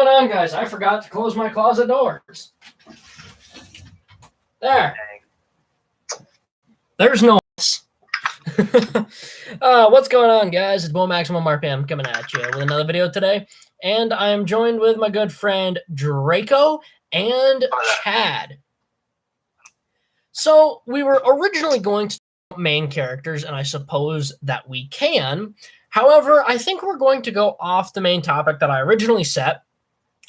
going on, guys? I forgot to close my closet doors. There. There's no what's going on, guys? It's Bo Maximum RPM coming at you with another video today. And I'm joined with my good friend Draco and Chad. So we were originally going to talk main characters, and I suppose that we can. However, I think we're going to go off the main topic that I originally set,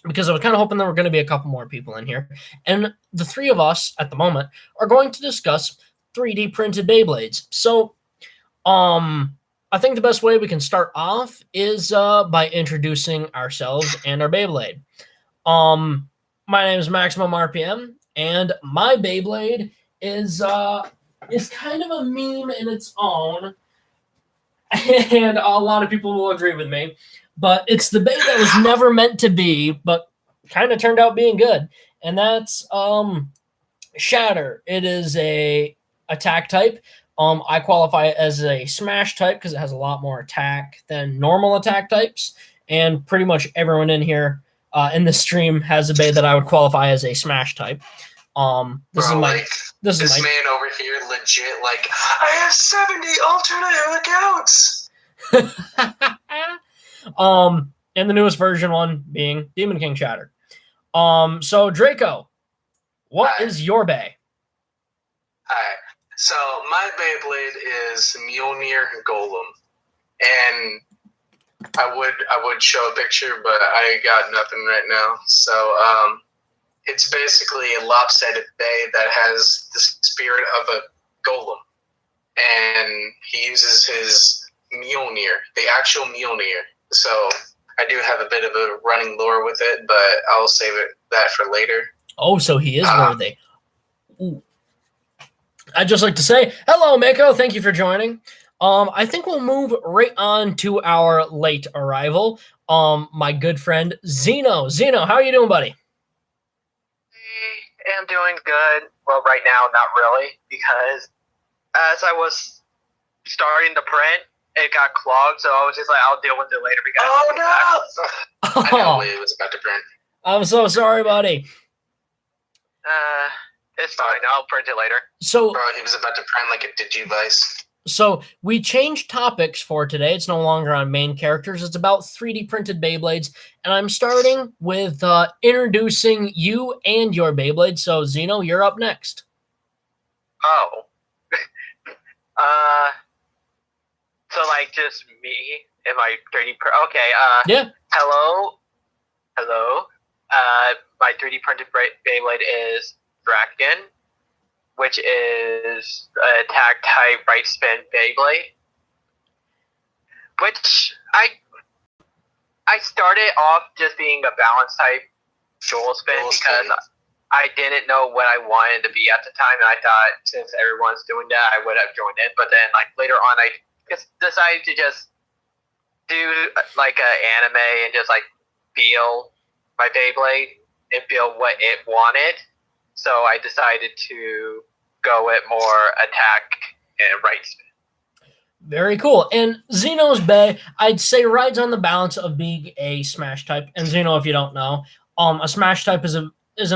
because I was kind of hoping there were going to be a couple more people in here. And the three of us at the moment are going to discuss 3D printed Beyblades. So, I think the best way we can start off is by introducing ourselves and our Beyblade. My name is Maximum RPM, and my Beyblade is kind of a meme in its own, and a lot of people will agree with me. But it's the Bay that was never meant to be, but kind of turned out being good. And that's Shatter. It is a attack type. I qualify it as a smash type because it has a lot more attack than normal attack types. And pretty much everyone in here in the stream has a Bay that I would qualify as a smash type. This is my man over here legit like, I have 70 alternate accounts. And the newest version one being Demon King Shatter. So Draco, what is your Bay? Alright, so my Beyblade is Mjolnir Golem, and I would show a picture, but I got nothing right now. So it's basically a lopsided Bay that has the spirit of a golem, and he uses his Mjolnir, the actual Mjolnir. So I do have a bit of a running lore with it, but I'll save that for later. Oh, so he is worthy. Ooh. I'd just like to say, hello, Mako. Thank you for joining. I think we'll move right on to our late arrival. My good friend, Zeno. Zeno, how are you doing, buddy? I'm doing good. Well, right now, not really, because as I was starting to print, it got clogged, so I was just like, I'll deal with it later. I know it was about to print. I'm so sorry, buddy. It's fine. I'll print it later. So, bro, he was about to print like a Digivice. So we changed topics for today. It's no longer on main characters. It's about 3D printed Beyblades. And I'm starting with introducing you and your Beyblade. So, Zeno, you're up next. Oh. So, like, just me and my 3D print. Okay, yeah. Hello. My 3D printed Beyblade is Draken, which is an attack type right spin Beyblade. Which I started off just being a balance type dual spin because I didn't know what I wanted to be at the time, and I thought since everyone's doing that, I would have joined in. But then, like, later on, I just decided to just do like an anime and just like feel my Beyblade and feel what it wanted. So I decided to go with more attack and right spin. Very cool. And Zeno's Bay, I'd say, rides on the balance of being a smash type. And Zeno, if you don't know, a smash type is an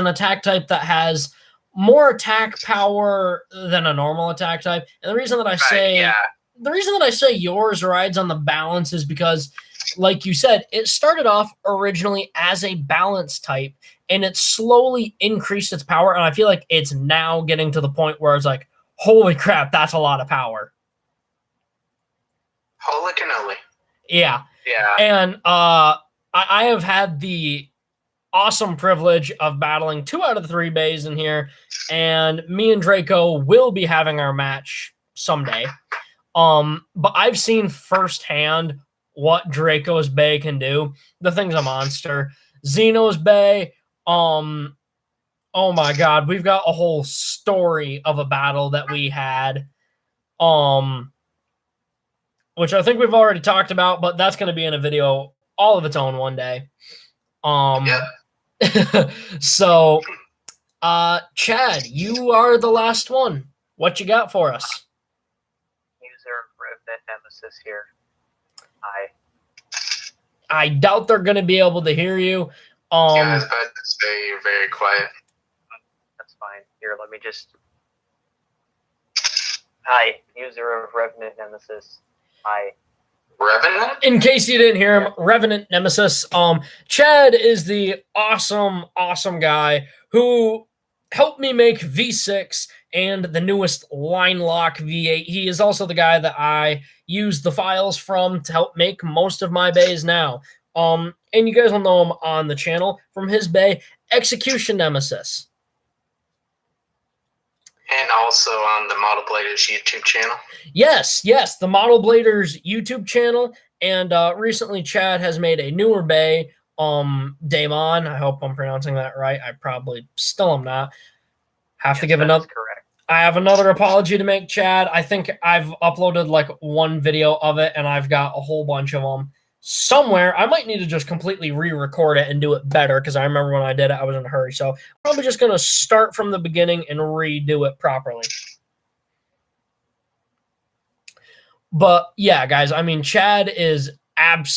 attack type that has more attack power than a normal attack type. And the reason that I say yours rides on the balance is because, like you said, it started off originally as a balance type, and it slowly increased its power. And I feel like it's now getting to the point where it's like, holy crap, that's a lot of power. Holy cannoli. Yeah. Yeah. And I have had the awesome privilege of battling 2 out of the 3 bays in here, and me and Draco will be having our match someday. But I've seen firsthand what Draco's Bay can do. The thing's a monster. Zeno's Bay, oh my god, we've got a whole story of a battle that we had, which I think we've already talked about, but that's going to be in a video all of its own one day. So, Chad, you are the last one. What you got for us? User Rivet Nemesis here. Hi. I doubt they're going to be able to hear you. Yeah, I was about to say you're very quiet. That's fine. Here, let me just. Hi, user of Revenant Nemesis. Hi. Revenant? In case you didn't hear him, Revenant Nemesis. Chad is the awesome guy who helped me make V6 and the newest Line Lock V8. He is also the guy that I use the files from to help make most of my bays now. And you guys will know him on the channel from his bay, Execution Nemesis. And also on the Model Bladers YouTube channel. Yes, the Model Bladers YouTube channel. And recently Chad has made a newer bay, Damon. I hope I'm pronouncing that right. I probably still am not. Have to give another. Correct. I have another apology to make, Chad. I think I've uploaded like one video of it, and I've got a whole bunch of them somewhere. I might need to just completely re-record it and do it better, because I remember when I did it, I was in a hurry. So I'm probably just going to start from the beginning and redo it properly. But yeah, guys, I mean, Chad is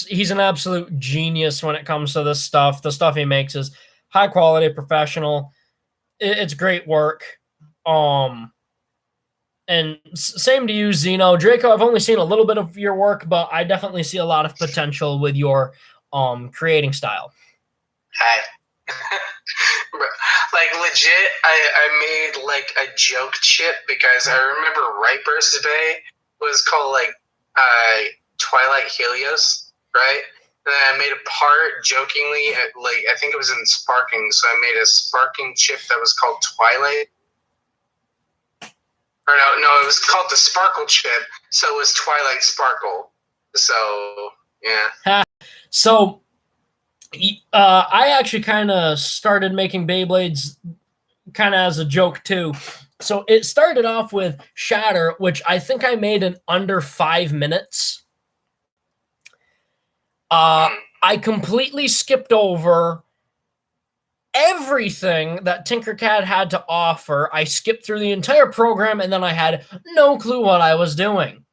he's an absolute genius when it comes to this stuff. The stuff he makes is high quality, professional. It's great work. And same to you, Zeno. Draco, I've only seen a little bit of your work, but I definitely see a lot of potential with your creating style. Hi. Like, legit, I made like a joke chip because I remember Riper's Bay was called like Twilight Helios, right? And then I made a part jokingly at, like, I think it was in Sparking, so I made a Sparking chip that was called Twilight. Or no, it was called the Sparkle chip, so it was Twilight Sparkle. So yeah. So I actually kind of started making Beyblades kind of as a joke too. So it started off with Shatter, which I think I made in under 5 minutes. I completely skipped over everything that Tinkercad had to offer. I skipped through the entire program, and then I had no clue what I was doing.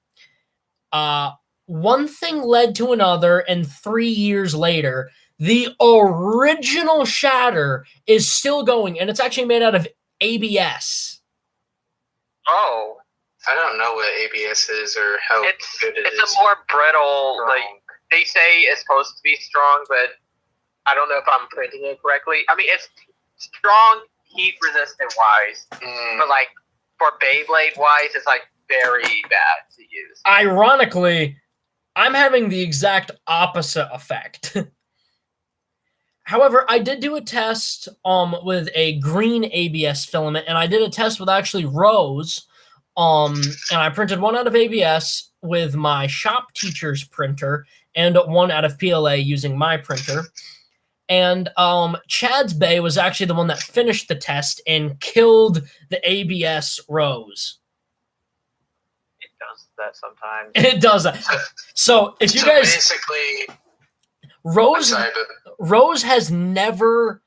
One thing led to another, and 3 years later, the original Shatter is still going, and it's actually made out of ABS. Oh. I don't know what ABS is or how good it is. It's a more brittle, like, they say it's supposed to be strong, but I don't know if I'm printing it correctly. I mean, it's strong, heat-resistant wise, but, like, for Beyblade wise, it's, like, very bad to use. Ironically, I'm having the exact opposite effect. However, I did do a test with a green ABS filament, and I did a test with actually Rose, and I printed one out of ABS with my shop teacher's printer and one out of PLA using my printer. And Chad's Bay was actually the one that finished the test and killed the ABS Rose. It does that sometimes. It does that. So if you guys basically, Rose has never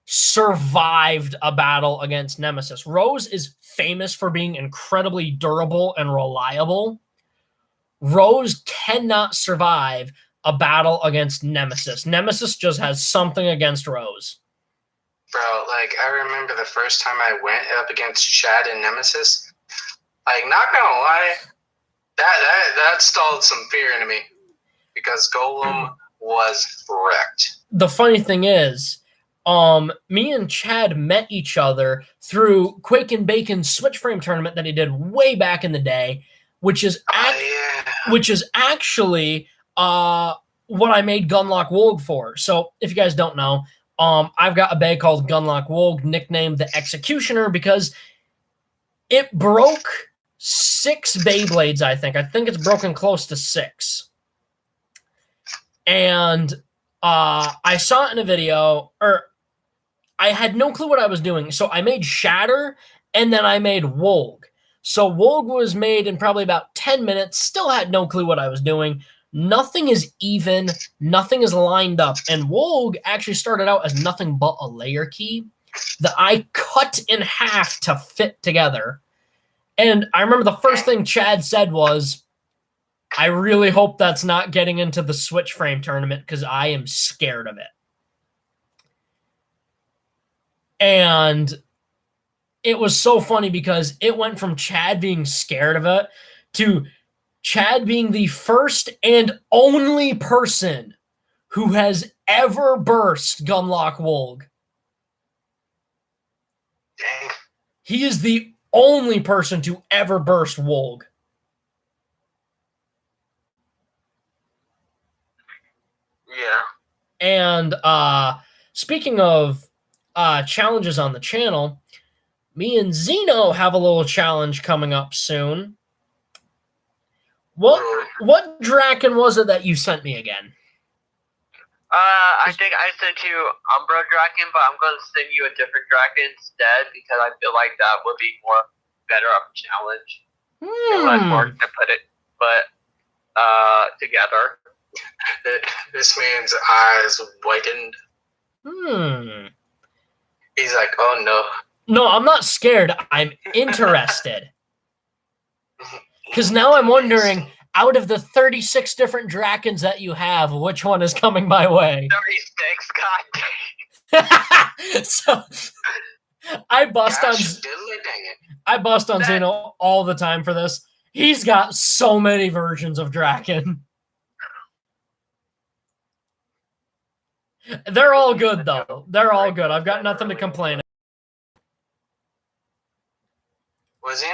survived a battle against Nemesis. Rose is famous for being incredibly durable and reliable. Rose cannot survive a battle against Nemesis. Nemesis just has something against Rose. Bro, like, I remember the first time I went up against Chad and Nemesis. Like, not gonna lie, that stalled some fear into me because Golem was wrecked. The funny thing is, me and Chad met each other through Quake and Bacon's Switch Frame tournament that he did way back in the day, which is actually what I made Gunlock Wolg for. So if you guys don't know, I've got a bay called Gunlock Wolg, nicknamed the Executioner, because it broke 6 Beyblades, I think. I think it's broken close to 6. And I saw it in a video, or I had no clue what I was doing. So I made Shatter, and then I made Wolg. So Wolg was made in probably about 10 minutes, still had no clue what I was doing. Nothing is even, nothing is lined up. And Wolg actually started out as nothing but a layer key that I cut in half to fit together. And I remember the first thing Chad said was, I really hope that's not getting into the Switch Frame tournament because I am scared of it. And it was so funny because it went from Chad being scared of it to Chad being the first and only person who has ever burst Gunlock Wolg. Dang. He is the only person to ever burst Wolg. Yeah. And speaking of challenges on the channel, me and Zeno have a little challenge coming up soon. What Draken was it that you sent me again? I think I sent you Umbra Draken, but I'm going to send you a different Draken instead because I feel like that would be better of a challenge. Less work to put it, together. This man's eyes whitened. He's like, oh no. No, I'm not scared. I'm interested. Because now I'm wondering, out of the 36 different Drakens that you have, which one is coming my way? 36, god. So I bust on Zeno all the time for this. He's got so many versions of Draken. They're all good though. They're all good. I've got nothing to complain about. Was he?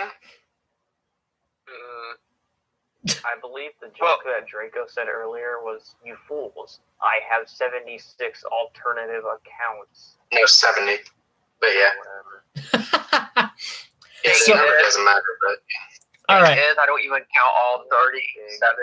I believe the joke that Draco said earlier was, "You fools! I have 76 alternative accounts." No, 70. But yeah. Whatever. Yeah, the number doesn't matter, but... All right. I don't even count all 37,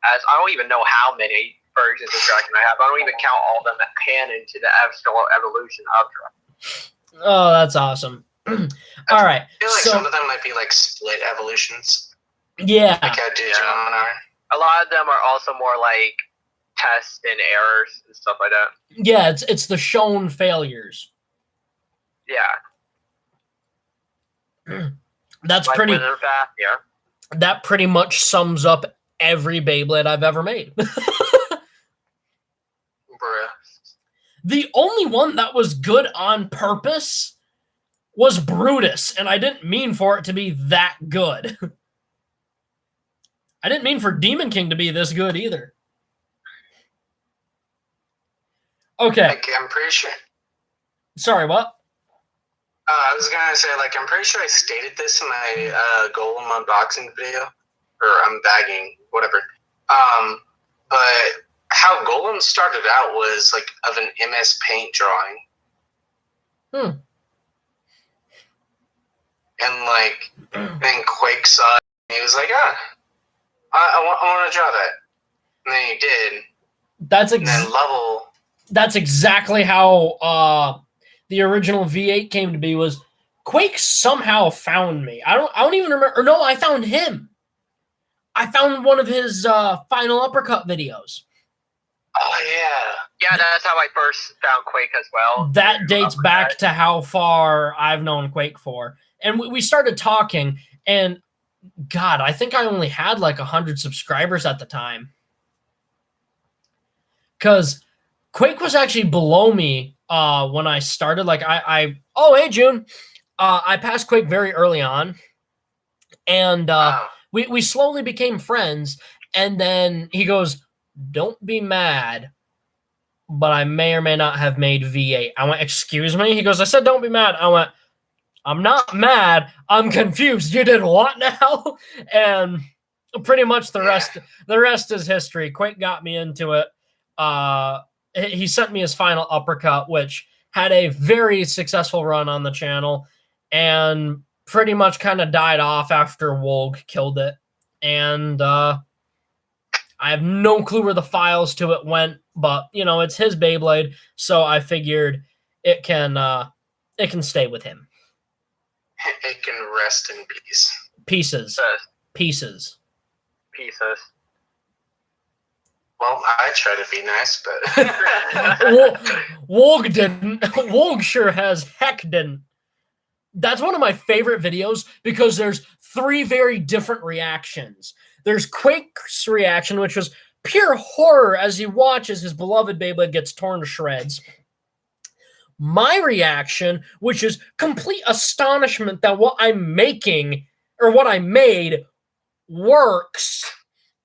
I don't even know how many versions of Draken I have. I don't even count all of them that canon to the actual evolution of Draken. Oh, that's awesome. All right. I feel like some of them might be like split evolutions. Yeah. Like how Digimon are. A lot of them are also more like tests and errors and stuff like that. Yeah, it's the shown failures. Yeah. That's like pretty. Yeah. That pretty much sums up every Beyblade I've ever made. Bruh. The only one that was good on purpose was Brutus, and I didn't mean for it to be that good. I didn't mean for Demon King to be this good either. Okay. Like, I'm pretty sure. Sorry, what? I was gonna say, like, I'm pretty sure I stated this in my Golem unboxing video, or unbagging, whatever. But how Golem started out was like of an MS Paint drawing. And like, then Quake saw it, and he was like, I want to draw that. And then he did. And then Level. That's exactly how the original V8 came to be. Was Quake somehow found me? I don't even remember. Or no, I found him. I found one of his Final Uppercut videos. Oh yeah. Yeah, that's how I first found Quake as well. That dates back to how far I've known Quake for. And we started talking, and God, I think I only had like 100 subscribers at the time. Because Quake was actually below me when I started. Like, oh, hey, June. I passed Quake very early on. And we slowly became friends. And then he goes, don't be mad, but I may or may not have made V8. I went, excuse me? He goes, I said don't be mad. I went, I'm not mad. I'm confused. You did what now? And pretty much the rest is history. Quake got me into it. He sent me his Final Uppercut, which had a very successful run on the channel and pretty much kind of died off after Wolg killed it. And I have no clue where the files to it went, but you know, it's his Beyblade, so I figured it can stay with him. It can rest in peace. Pieces. Well, I try to be nice, but Wolg didn't. Wolg sure as heck didn't. That's one of my favorite videos because there's 3 very different reactions. There's Quake's reaction, which was pure horror as he watches his beloved Beyblade gets torn to shreds. my reaction, which is complete astonishment that what I'm making or what I made works.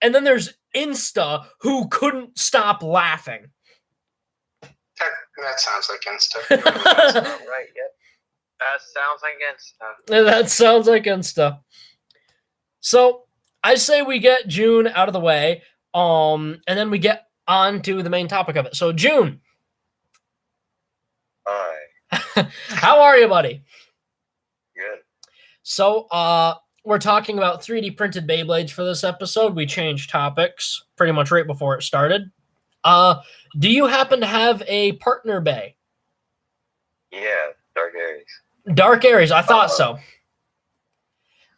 And then there's Insta, who couldn't stop laughing. That sounds like Insta. That's not right yet. That sounds like Insta. That sounds like Insta. So I say we get June out of the way, and then we get on to the main topic of it. So June, Hi. how are you, buddy? Good. So we're talking about 3D printed Beyblades for this episode. We changed topics pretty much right before it started. Do you happen to have a partner bay? Yeah, Dark Aries. Dark Aries, I thought so.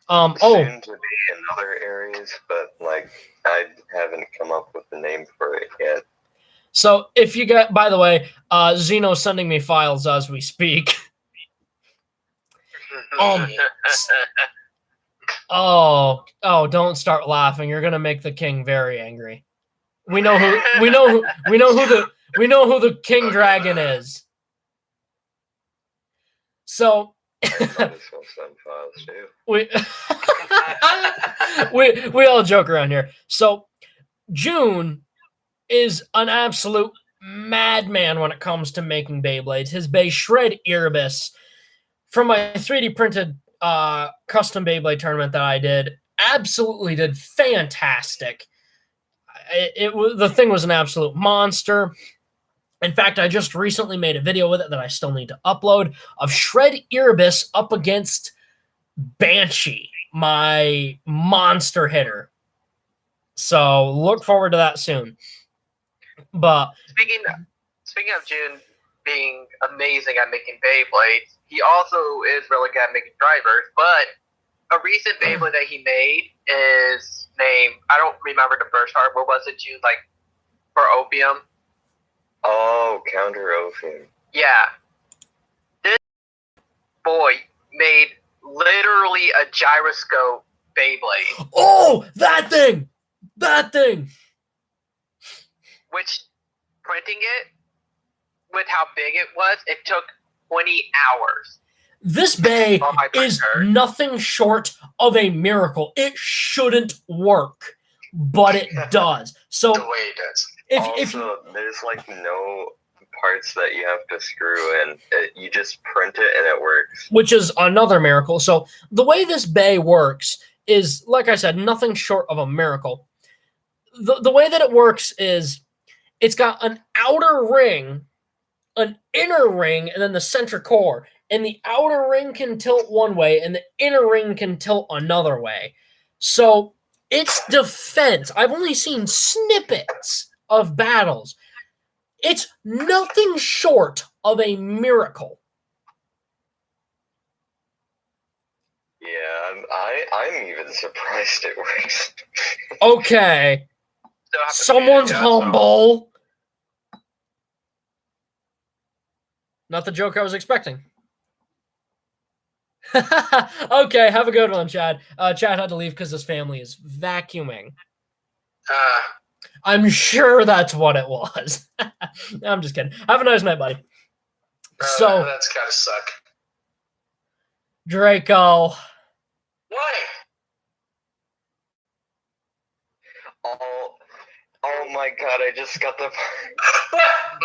Soon to be in other areas, but like I haven't come up with the name for it yet. So if you get, by the way, Zeno's sending me files as we speak. Oh, don't start laughing. You're gonna make the king very angry. We know who the king dragon is. So Files too. we all joke around here. So June is an absolute madman when it comes to making Beyblades. His bay Shred Erebus from my 3D printed custom Beyblade tournament that I did absolutely did fantastic. The thing was an absolute monster. In fact, I just recently made a video with it that I still need to upload of Shred Erebus up against Banshee, my monster hitter. So look forward to that soon. But Speaking of June being amazing at making Beyblades, he also is really good at making drivers. But a recent Beyblade that he made is named, I don't remember the first part. What was it, June? Like for Opium? Oh, Counter Opium. Yeah. This boy made literally a gyroscope Beyblade. oh, that thing! Which, printing it, with how big it was, it took 20 hours. This bay Oh, my is printer. nothing short of a miracle. It shouldn't work, but it does. So The way it does. if There's like no parts that you have to screw in. You just print it and it works. which is another miracle. So the way this bay works is, like I said, nothing short of a miracle. The way that it works is it's got an outer ring, an inner ring, and then the center core. And the outer ring can tilt one way, and the inner ring can tilt another way. So its defense, I've only seen snippets of battles. It's nothing short of a miracle. Yeah, I'm even surprised it works. Okay, Still have to someone's figure it out, so- humble. Not the joke I was expecting. Okay, have a good one, Chad. Chad had to leave because his family is vacuuming. I'm sure that's what it was. I'm just kidding. Have a nice night, buddy. So, That's gotta suck. Draco. Why? Oh my god, I just got the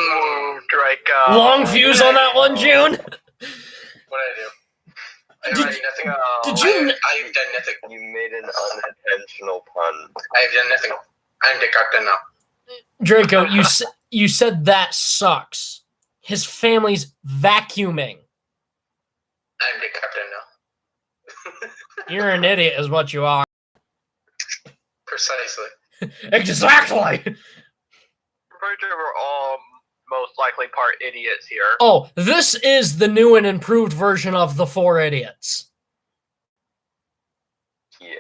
Ooh, Draco. Long fuse on that one, June. What did I do? I Did- have nothing. Did you? I've done nothing. You made an unintentional pun. I've done nothing. I'm the captain now. Draco, you said that sucks. His family's vacuuming. I'm the captain now. You're an idiot, is what you are. Precisely. Exactly. I'm pretty sure we're all most likely part idiots here. Oh, this is the new and improved version of the Four Idiots. Yes.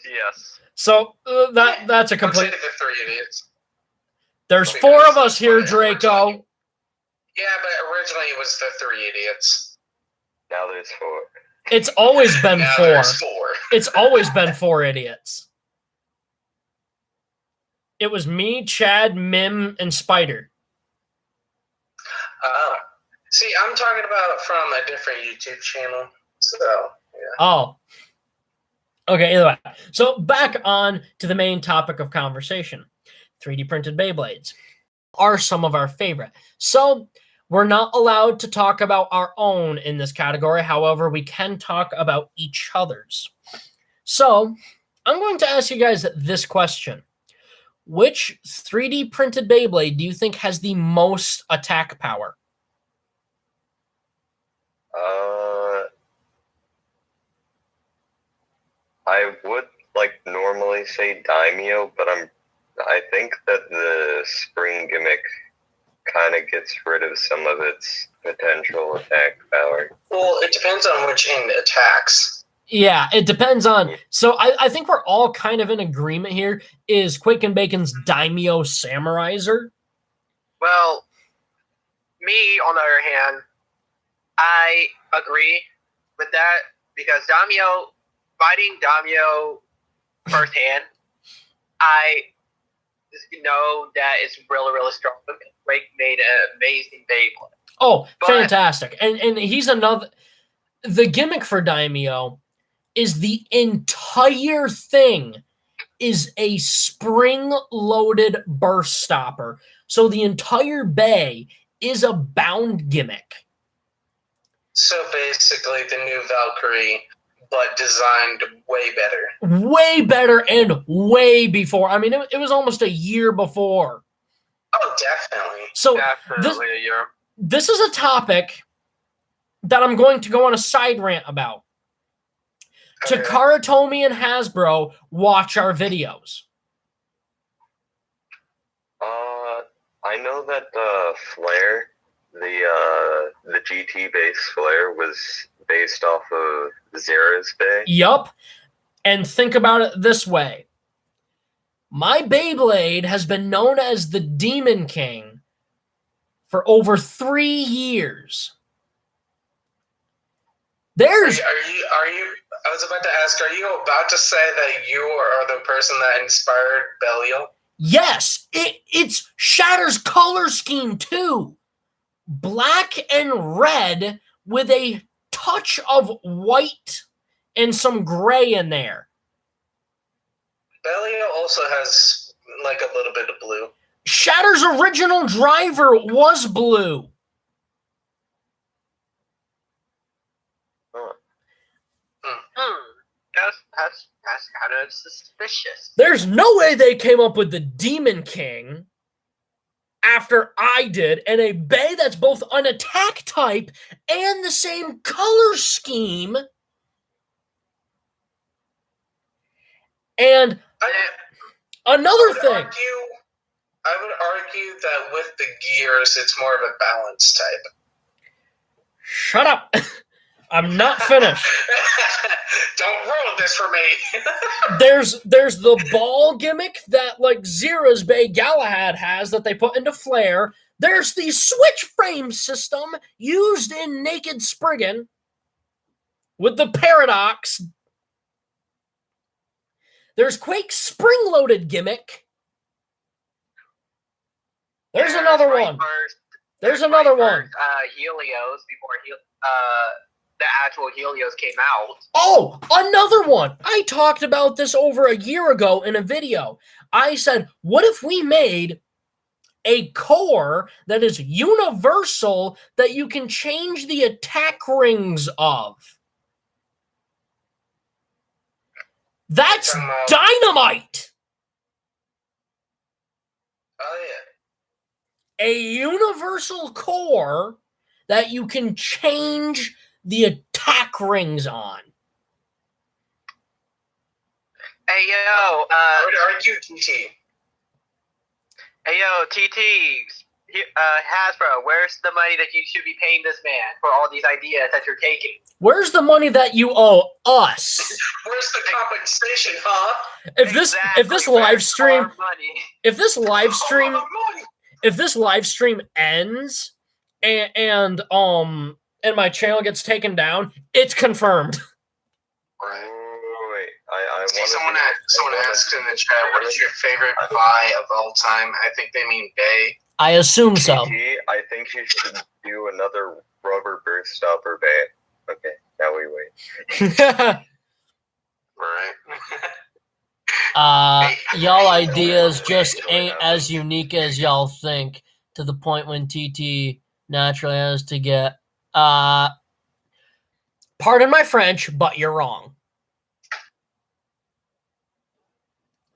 Yes. So that's a I'll say complete. the three idiots. There's four of us here, Draco. Yeah, but originally it was the three idiots. Now there's 4. It's always been Now four. there's 4. It's always been four idiots. It was me, Chad, Mim, and Spider. Oh. See, I'm talking about from a different YouTube channel. So, yeah. Oh. Okay, either way. So back on to the main topic of conversation. 3D printed Beyblades are some of our favorite. So we're not allowed to talk about our own in this category. However, we can talk about each other's. So I'm going to ask you guys this question. Which 3D printed Beyblade do you think has the most attack power? I would normally say Daimyo, but I think that the spring gimmick kind of gets rid of some of its potential attack power. Well, it depends on which end attacks. Yeah, it depends on. So I think we're all kind of in agreement here. Is Quake and Bacon's Daimyo Samuraizer? Well, me, on the other hand, I agree with that because fighting Daimyo firsthand, I know that it's really, really strong. Quake made an amazing Beyblade. Oh, fantastic. And he's another. The gimmick for Daimyo is the entire thing is a spring-loaded burst stopper. So the entire bay is a bound gimmick. So basically the new Valkyrie, but designed way better. Way better and way before. I mean, it was almost a year before. Oh, definitely. So Definitely a year. This is a topic that I'm going to go on a side rant about. Okay. Takara Tomy and Hasbro watch our videos. I know that Flare, the GT base Flare, was based off of Zera's Bay. Yup. And think about it this way. My Beyblade has been known as the Demon King for over 3 years. There's... Are you? I was about to ask, are you about to say that you are the person that inspired Belial? Yes, it's Shatter's color scheme too. Black and red with a touch of white and some gray in there. Belial also has like a little bit of blue. Shatter's original driver was blue. That's kind of suspicious. There's no way they came up with the Demon King after I did, and a bay that's both an attack type and the same color scheme. And another thing. I would argue that with the gears, it's more of a balance type. Shut up. I'm not finished. Don't ruin this for me. There's the ball gimmick that like Zera's Bay Galahad has that they put into Flare. There's the switch frame system used in Naked Spriggan with the Paradox. There's Quake's spring-loaded gimmick. There's another one. There's another one. Helios before the actual Helios came out. Oh, another one. I talked about this over a year ago in a video. I said, what if we made a core that is universal that you can change the attack rings of? That's dynamite. Oh, yeah. A universal core that you can change the attack rings on. Hey, yo. I would argue TT. Hey, yo, TT. Hasbro, where's the money that you should be paying this man for all these ideas that you're taking? Where's the money that you owe us? Where's the compensation, huh? If this live stream ends and my channel gets taken down, it's confirmed. Right. Wait, I See, someone asked in the chat, what is your favorite buy of all time? I think they mean Bay. I assume so. I think you should do another rubber burst stopper bay. Okay, now we wait. Right. Y'all ideas just ain't as unique as y'all think, to the point when TT naturally has to get, pardon my French, but you're wrong.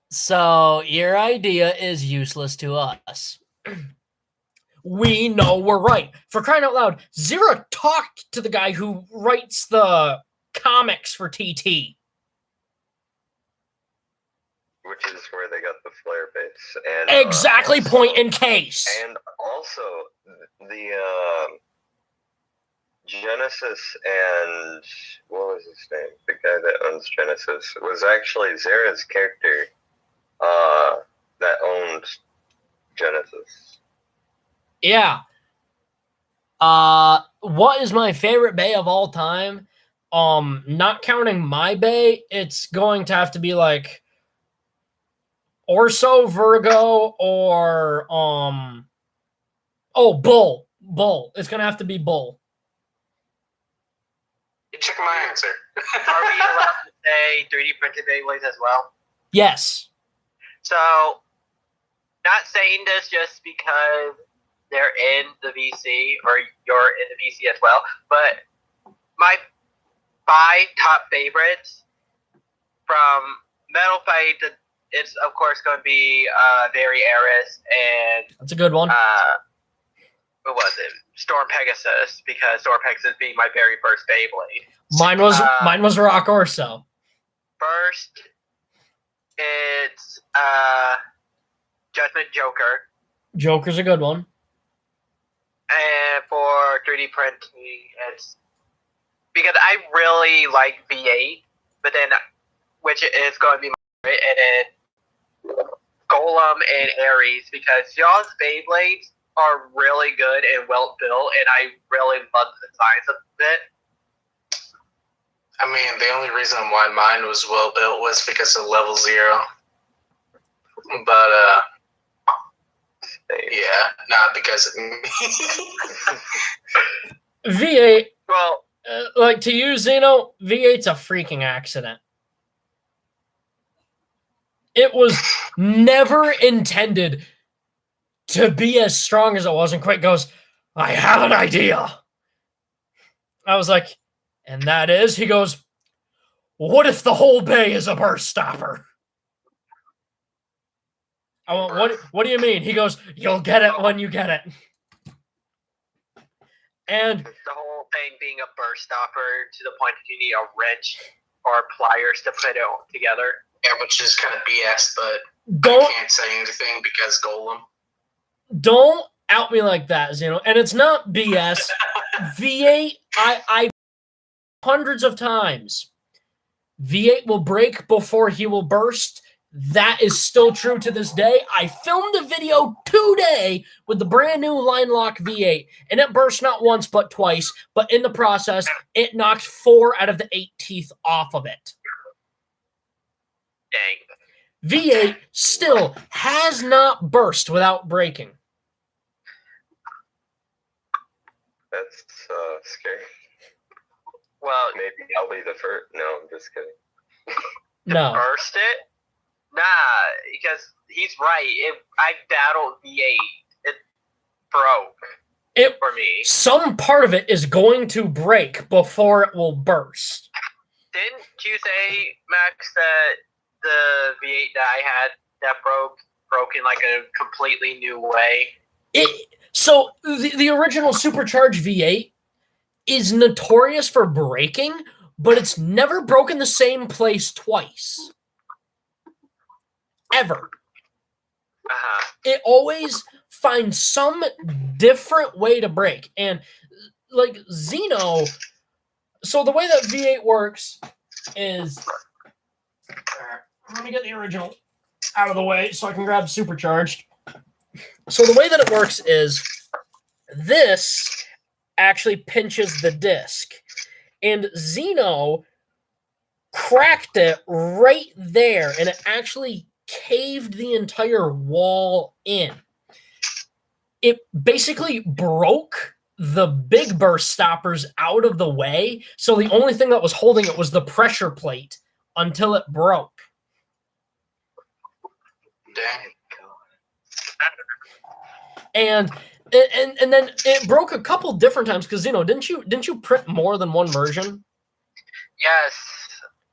So your idea is useless to us. We know we're right. For crying out loud, Zero talked to the guy who writes the comics for TT. Which is where they got the flare base. And Exactly, also, point in case. And also, the Genesis and what was his name? The guy that owns Genesis was actually Zera's character that owned Genesis. Yeah. What is my favorite bay of all time? Not counting my bay, it's going to have to be like Orso, Virgo, or Bull. Bull. It's gonna have to be Bull. You took my answer. Are we allowed to say 3D printed Beyblades as well? Yes. So, not saying this just because they're in the VC or you're in the VC as well, but my 5 top favorites from Metal Fight, it's of course going to be Very Eris and That's a good one. what was it? Storm Pegasus, because Storm Pegasus being my very first Beyblade. Mine was Rock Orso. First, it's Judgment Joker. Joker's a good one. And for 3D printing, it's because I really like V8, but then which is going to be my favorite, and then Golem and Ares, because y'all's Beyblades are really good and well built, and I really love the designs of it. I mean, the only reason why mine was well built was because of level 0. But yeah, not because of me. V8. Well, Like, to you, Zeno, V8's a freaking accident. It was never intended to be as strong as it was, and Quake goes, I have an idea. I was like, and that is? He goes, what if the whole bay is a burst stopper? I went, what do you mean? He goes, you'll get it when you get it. And the whole thing being a burst stopper to the point that you need a wrench or pliers to put it together. Yeah, which is kind of BS, but don't I can't say anything because Golem. Don't out me like that, Zeno. And it's not BS. V8, I hundreds of times. V8 will break before he will burst. That is still true to this day. I filmed a video today with the brand new Line Lock V8, and it burst not once but twice, but in the process, it knocked 4 out of the 8 teeth off of it. Dang. V8 still has not burst without breaking. That's scary. Well, Maybe I'll be the first. No, I'm just kidding. No. burst it? Nah, because he's right. I battled V8. It broke for me. Some part of it is going to break before it will burst. Didn't you say, Max, that the V8 that I had that broke in like a completely new way? So the original supercharged V8 is notorious for breaking, but it's never broken the same place twice. Ever. It always finds some different way to break. And like Zeno, so the way that V8 works is, let me get the original out of the way so I can grab supercharged. So the way that it works is this actually pinches the disc, and Zeno cracked it right there, and it actually caved the entire wall in. It basically broke the big burst stoppers out of the way, so the only thing that was holding it was the pressure plate until it broke. Dang. And then it broke a couple different times because didn't you print more than one version? Yes,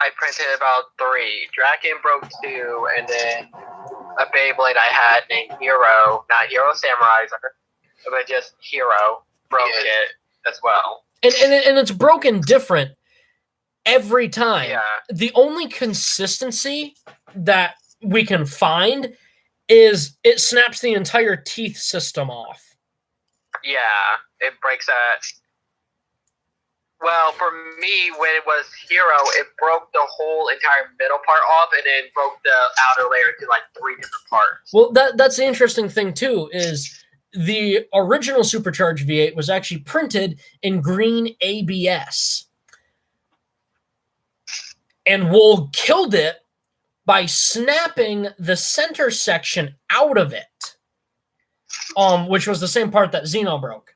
I printed about 3. Draken broke 2, and then a Beyblade I had named Hero, not Hero Samuraiser, but just Hero, broke it as well. And it's broken different every time. Yeah. The only consistency that we can find is it snaps the entire teeth system off. Yeah, it breaks that. Well, for me, when it was Hero, it broke the whole entire middle part off, and then broke the outer layer into like 3 different parts. Well, that's the interesting thing too, is the original Supercharged V8 was actually printed in green ABS. And Wool killed it by snapping the center section out of it, which was the same part that Xeno broke.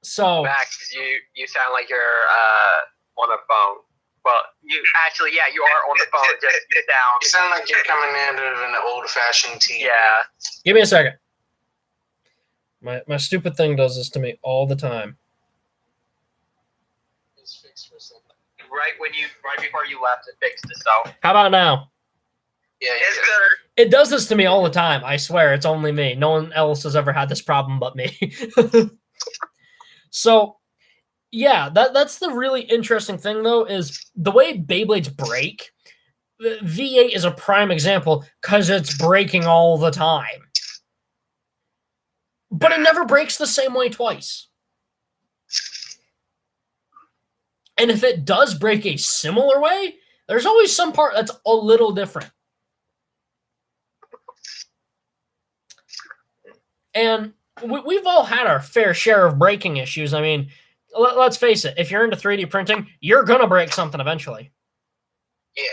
So Max, you sound like you're on a phone. Well, you are on the phone. Just You sound like you're coming out of an old-fashioned TV. Yeah. give me a second. My stupid thing does this to me all the time. Right before you left, it fixed itself. How about now? Yeah, It's yeah. better. It does this to me all the time. I swear, it's only me. No one else has ever had this problem but me. So, yeah, that's the really interesting thing, though, is the way Beyblades break. The V8 is a prime example because it's breaking all the time. But it never breaks the same way twice. And if it does break a similar way, there's always some part that's a little different. And we've all had our fair share of breaking issues. I mean, let's face it. If you're into 3D printing, you're going to break something eventually. Yeah.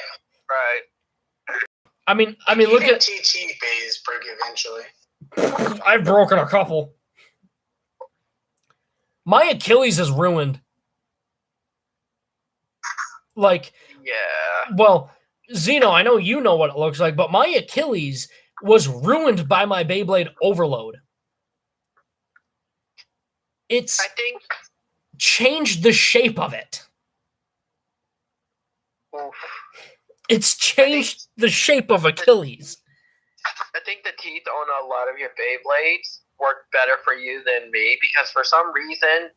Right. I mean, look Even at... TT bays break eventually. I've broken a couple. My Achilles is ruined. Like, Yeah. well, Xeno, I know you know what it looks like, but my Achilles was ruined by my Beyblade Overload. It's I think. changed the shape of it. Oof. It's changed the shape of Achilles. I think the teeth on a lot of your Beyblades work better for you than me because for some reason,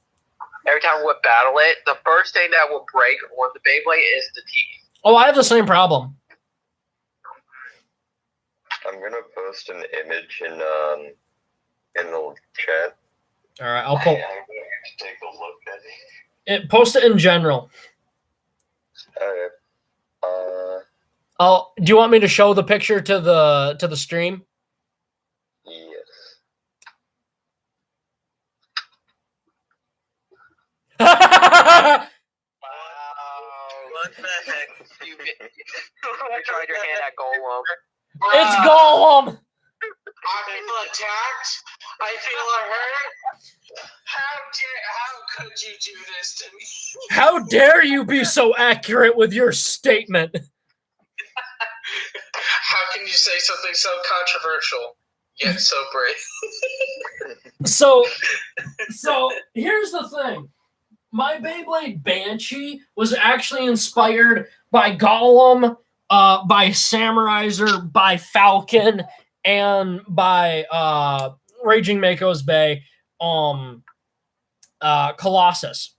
every time we would battle it, the first thing that will break on the Beyblade is the teeth. Oh, I have the same problem. I'm gonna post an image in the chat. All right, I'll pull I'm gonna take a look at it. post it in general. Okay. Do you want me to show the picture to the stream? Yes. Wow. What the heck? You tried your hand at Golem. It's Golem. I feel attacked. I feel hurt. How could you do this to me? How dare you be so accurate with your statement? How can you say something so controversial yet so brave? So here's the thing. My Beyblade Banshee was actually inspired by Golem, by Samuraiser, by Falcon, and by Raging Mako's Bay, Colossus.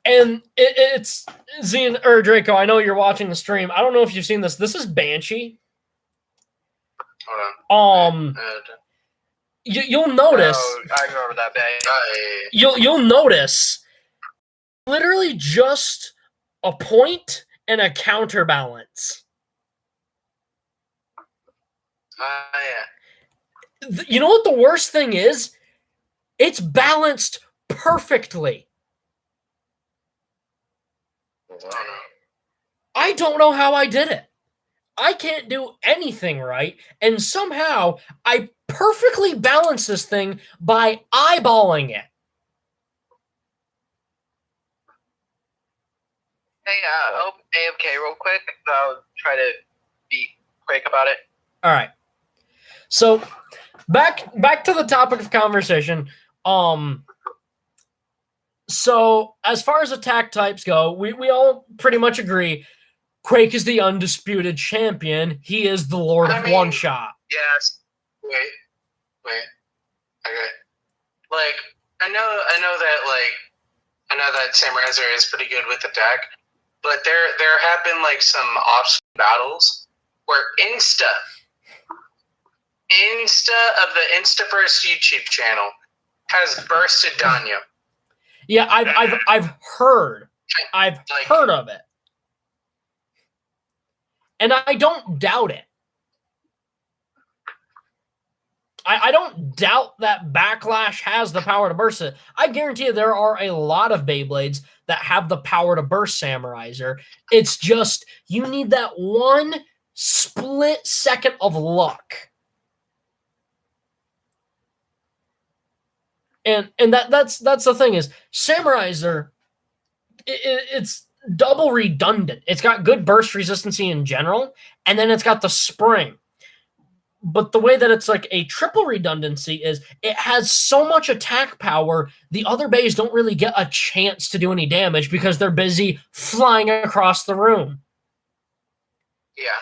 And it's Zine or Draco. I know you're watching the stream. I don't know if you've seen this. This is Banshee. Hold on. You'll notice. Oh, I remember that Bay. You'll notice literally just a point and a counterbalance. Yeah. You know what the worst thing is? It's balanced perfectly. Oh, no. I don't know how I did it. I can't do anything right, and somehow I perfectly balance this thing by eyeballing it. Hey, AFK real quick. I'll try to be quick about it. All right. So back to the topic of conversation. So as far as attack types go, we all pretty much agree Quake is the undisputed champion. He is the Lord of one shot. Yes. Wait. Okay. Like I know that Samuraiser is pretty good with attack, but there have been like some off battles where Insta of the Instaverse YouTube channel has bursted Danya. Yeah, I've heard of it, and I don't doubt it. I don't doubt that Backlash has the power to burst it. I guarantee you there are a lot of Beyblades that have the power to burst Samuraiser. It's just you need that one split second of luck. And that's the thing is Samuraiser, it's double redundant. It's got good burst resistancy in general, and then it's got the spring. But the way that it's like a triple redundancy is it has so much attack power, the other bays don't really get a chance to do any damage because they're busy flying across the room. Yeah.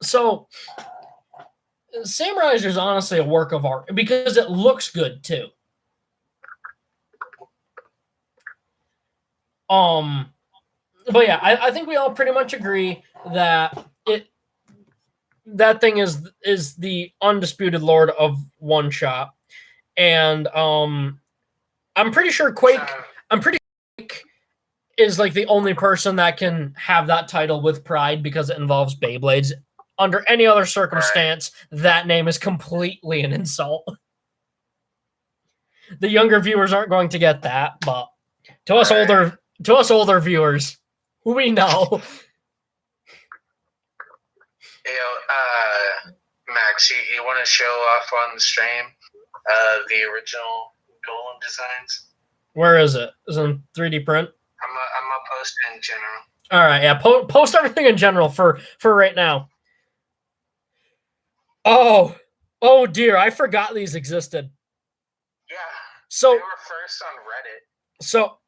So Samuraiser is honestly a work of art because it looks good too. But yeah, I think we all pretty much agree that that thing is the undisputed Lord of one shot, and I'm pretty sure Quake is like the only person that can have that title with pride because it involves Beyblades. Under any other circumstance, that name is completely an insult. The younger viewers aren't going to get that, but to us older viewers, who we know. Max, you want to show off on the stream the original Golem designs? Where is it? Is it in 3D print? I'm gonna post it in general. All right, yeah. Post everything in general for right now. Oh dear, I forgot these existed. Yeah. So they were first on Reddit. So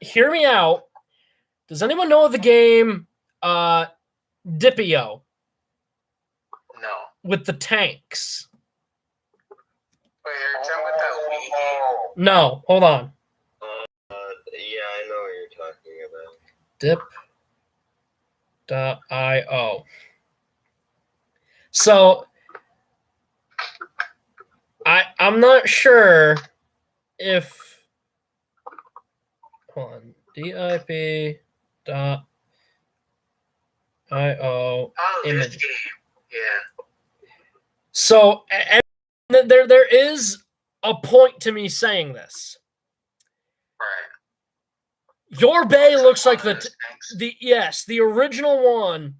hear me out. Does anyone know of the game Dipio? No. With the tanks. Wait, you're talking about that Wii game? No, hold on. Yeah, I know what you're talking about. Dip.io. So I'm not sure if hold on. DIP.io image. Yeah. So and there is a point to me saying this. Right. Your bay looks like the original one.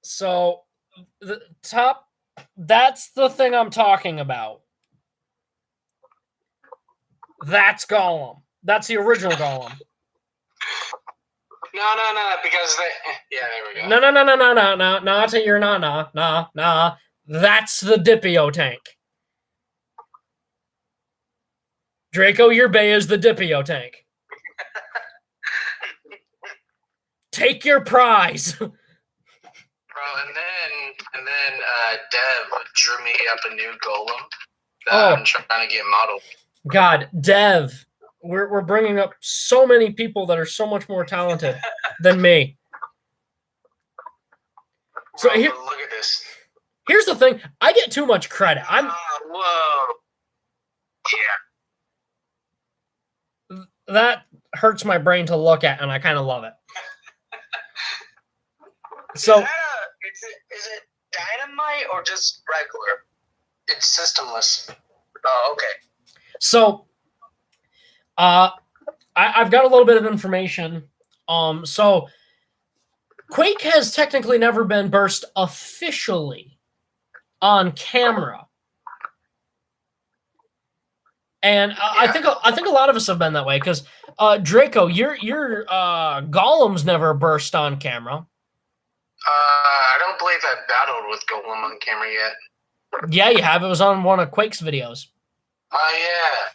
So the top, that's the thing I'm talking about. That's Gollum. That's the original Gollum. No, because yeah, there we go. No, I'll tell you, nah. That's the Dipio tank. Draco, your bay is the Dipio tank. Take your prize. Bro, and then Dev drew me up a new Golem that I'm trying to get modeled. God, Dev, we're bringing up so many people that are so much more talented than me. So Bro, look at this. Here's the thing: I get too much credit. Whoa. Yeah. That hurts my brain to look at, and I kind of love it. So, is it dynamite or just regular? It's systemless. Oh, okay. So, I've got a little bit of information. So Quake has technically never been burst officially on camera. And I think a lot of us have been that way because Draco, your golems never burst on camera. I don't believe I battled with Golem on camera yet. Yeah, you have. It was on one of Quake's videos. Oh yeah.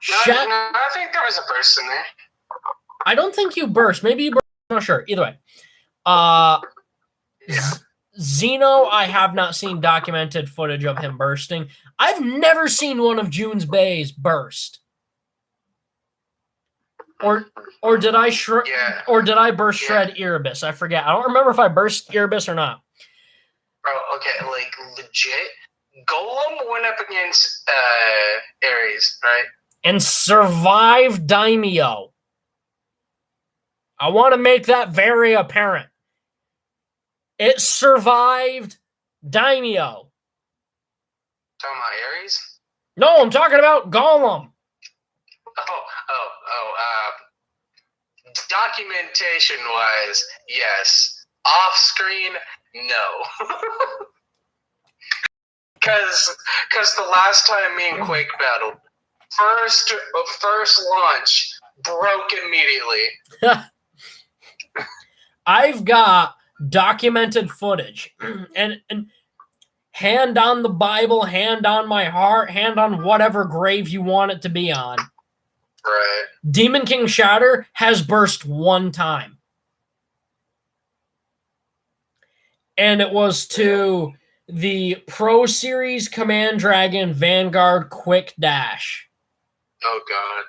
No, I think there was a burst in there. I don't think you burst. Maybe you burst. I'm not sure. Either way. Xeno, I have not seen documented footage of him bursting. I've never seen one of June's bays burst. Or did I burst shred Erebus? I forget. I don't remember if I burst Erebus or not. Bro, okay, like legit, Golem went up against Ares, right? And survived Daimyo. I want to make that very apparent. It survived Daimyo. Talking about Ares? No, I'm talking about Golem. Documentation-wise, yes. Off-screen, no. Because the last time me and Quake battled, first launch broke immediately. I've got documented footage, and hand on the Bible, hand on my heart, hand on whatever grave you want it to be on. Right. Demon King Shatter has burst one time. And it was to the Pro Series Command Dragon Vanguard Quick Dash. Oh, God.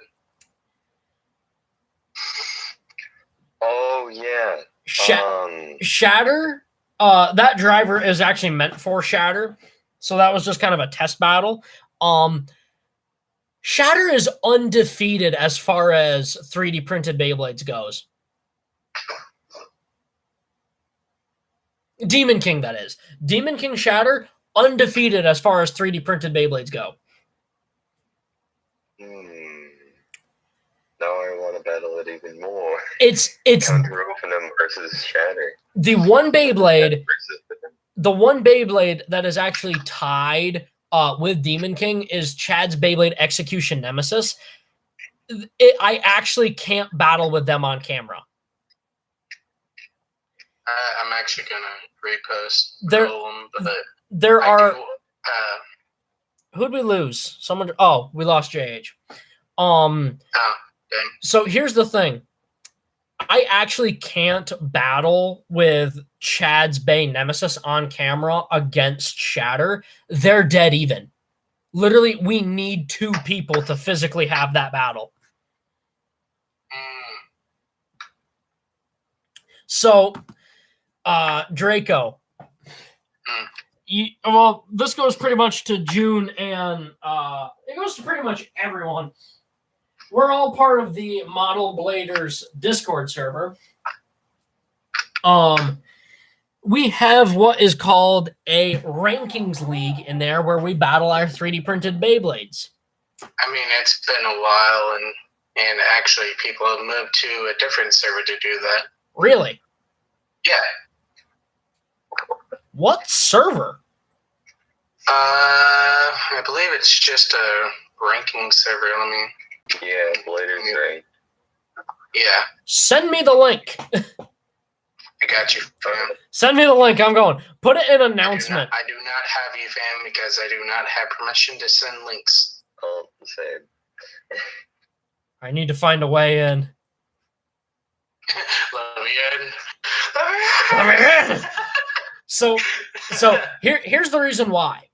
Oh, yeah. Shatter, that driver is actually meant for Shatter. So that was just kind of a test battle. Shatter is undefeated as far as 3D printed Beyblades goes. Demon King, that is. Demon King Shatter, undefeated as far as 3D printed Beyblades go. Now I want to battle it even more. It's Counter Ophenum versus Shatter. The one Beyblade that is actually tied with Demon King is Chad's Beyblade Execution Nemesis. I actually can't battle with them on camera. I'm actually gonna repost Golem, but who'd we lose? Someone. Oh, we lost JH. dang. So here's the thing. I actually can't battle with Chad's Bay Nemesis on camera against Shatter. They're dead even. Literally, we need two people to physically have that battle. So, Draco, this goes pretty much to June, and it goes to pretty much everyone. We're all part of the Model Bladers Discord server. We have what is called a rankings league in there where we battle our 3D printed Beyblades. I mean, it's been a while, and actually people have moved to a different server to do that. Really? Yeah. What server? I believe it's just a ranking server. Let me... Yeah, Bladers right. Yeah. Send me the link. I got you, fam. Send me the link. I'm going. Put it in announcement. I do not have you, fam, because I do not have permission to send links. Oh, same. I need to find a way in. Let me in. Let me in. So here's the reason why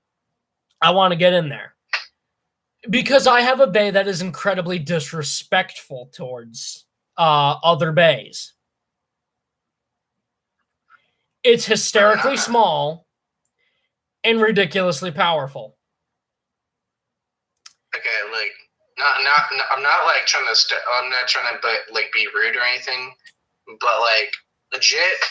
I want to get in there. Because I have a bay that is incredibly disrespectful towards other bays. It's hysterically small and ridiculously powerful. Okay, like I'm not like trying to I'm not trying to be rude or anything, but like legit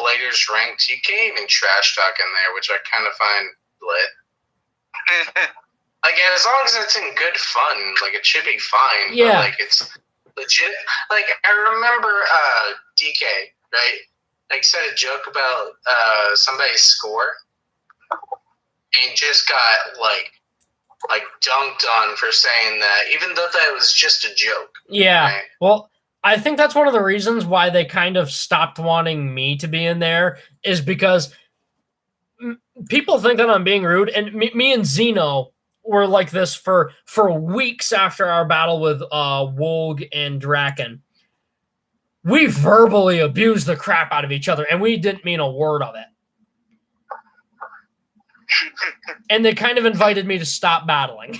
Bladers ranked, you can't even trash talk in there, which I kind of find lit. Like, as long as it's in good fun, like, it should be fine. Yeah. But, like, it's legit. Like, I remember DK, right? Like said a joke about somebody's score, and just got like dunked on for saying that, even though that was just a joke. Yeah. Right? Well, I think that's one of the reasons why they kind of stopped wanting me to be in there, is because people think that I'm being rude, and me and Zeno were like this for weeks after our battle with Wolg and Draken. We verbally abused the crap out of each other, and we didn't mean a word of it. And they kind of invited me to stop battling.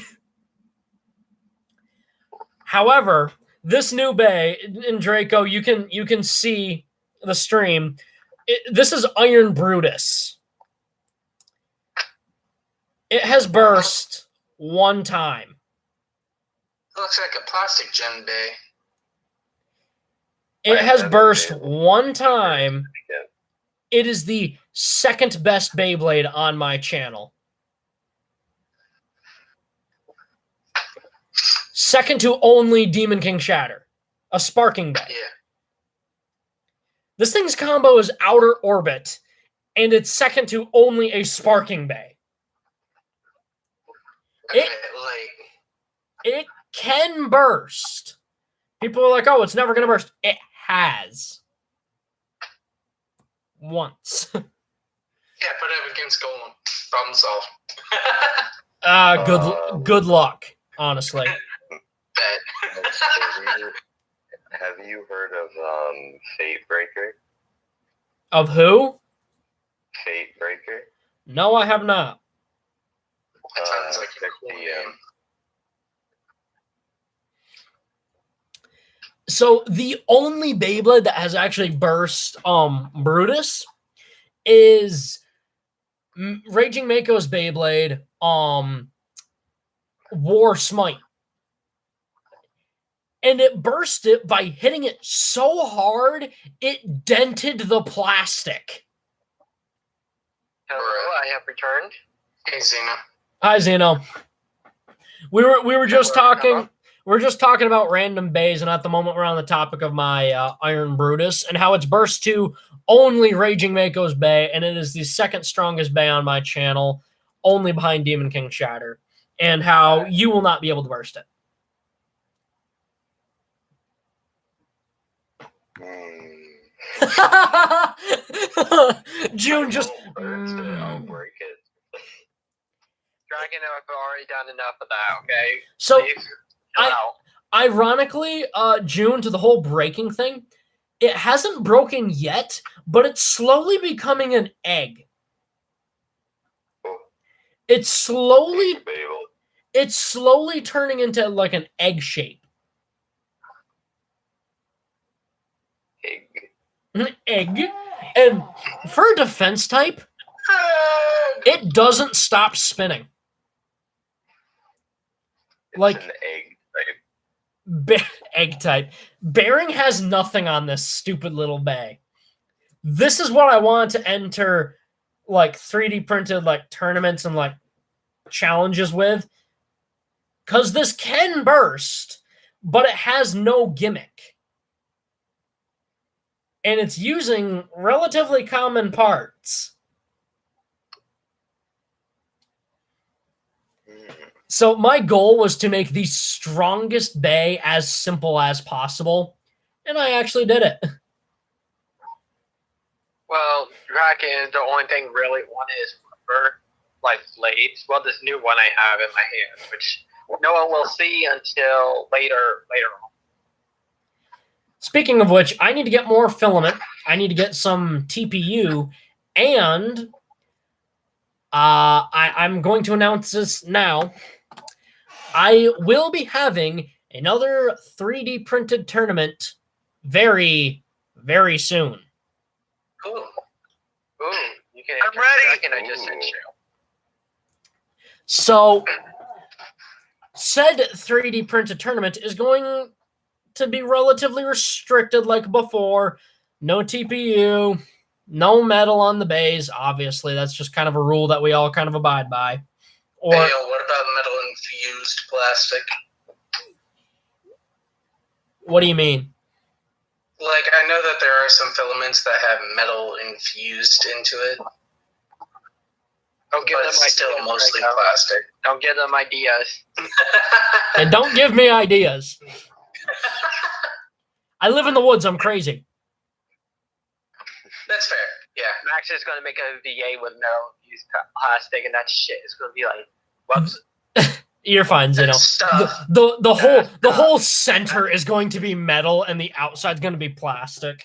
However, this new bay in Draco, you can see the stream. This is Iron Brutus. It has burst one time. It looks like a plastic gem bay. It has burst one time. It is the second best Beyblade on my channel. Second to only Demon King Shatter. A Sparking Bay. Yeah. This thing's combo is Outer Orbit, and it's second to only a Sparking Bay. Okay, It can burst. People are like, oh, it's never going to burst. It has. Once. yeah, put it against Golem. Problem solved. Good luck, honestly. Bet. Have you heard of Fate Breaker? Of who? Fate Breaker? No, I have not. That sounds like a cool yeah. name. So the only Beyblade that has actually burst Brutus is Raging Mako's Beyblade War Smite. And it burst it by hitting it so hard it dented the plastic. Hello, I have returned. Hey, Zeno. Hi, Zeno. We were just talking. We're just talking about random bays, and at the moment we're on the topic of my Iron Brutus and how it's burst to only Raging Mako's Bay, and it is the second strongest bay on my channel, only behind Demon King Shatter, and how you will not be able to burst it. June just. I'll break it. Dragon, I've already done enough of that, okay? So, Please, chill out. ironically, June, to the whole breaking thing, it hasn't broken yet, but it's slowly becoming an egg. It's slowly turning into like an egg shape. Egg. And for a defense type, it doesn't stop spinning. It's an egg type. Egg type. Bearing has nothing on this stupid little bay. This is what I want to enter like 3D printed like tournaments and like challenges with. Because this can burst, but it has no gimmick. And it's using relatively common parts. So my goal was to make the strongest bay as simple as possible, and I actually did it. Well, Draken, the only thing really one is rubber, like blades. Well, this new one I have in my hand, which no one will see until later on. Speaking of which, I need to get more filament. I need to get some TPU, and I'm going to announce this now. I will be having another 3D printed tournament very, very soon. Cool. Ooh, you can. I'm ready. Draken, I just sent you. So, said 3D printed tournament is going to be relatively restricted like before. No TPU, no metal on the bays. Obviously, that's just kind of a rule that we all kind of abide by. Or, hey, what about metal infused plastic? what do you mean? Like, I know that there are some filaments that have metal infused into it. Don't give But them it's still ideas, mostly Draco. plastic. Don't give them ideas. And don't give me ideas. I live in the woods. I'm crazy. That's fair. Yeah. Max is going to make a VA with metal infused plastic, and that shit is going to be like, whoops. You're fine, Zeno. Stuff. The whole center is going to be metal, and the outside's going to be plastic.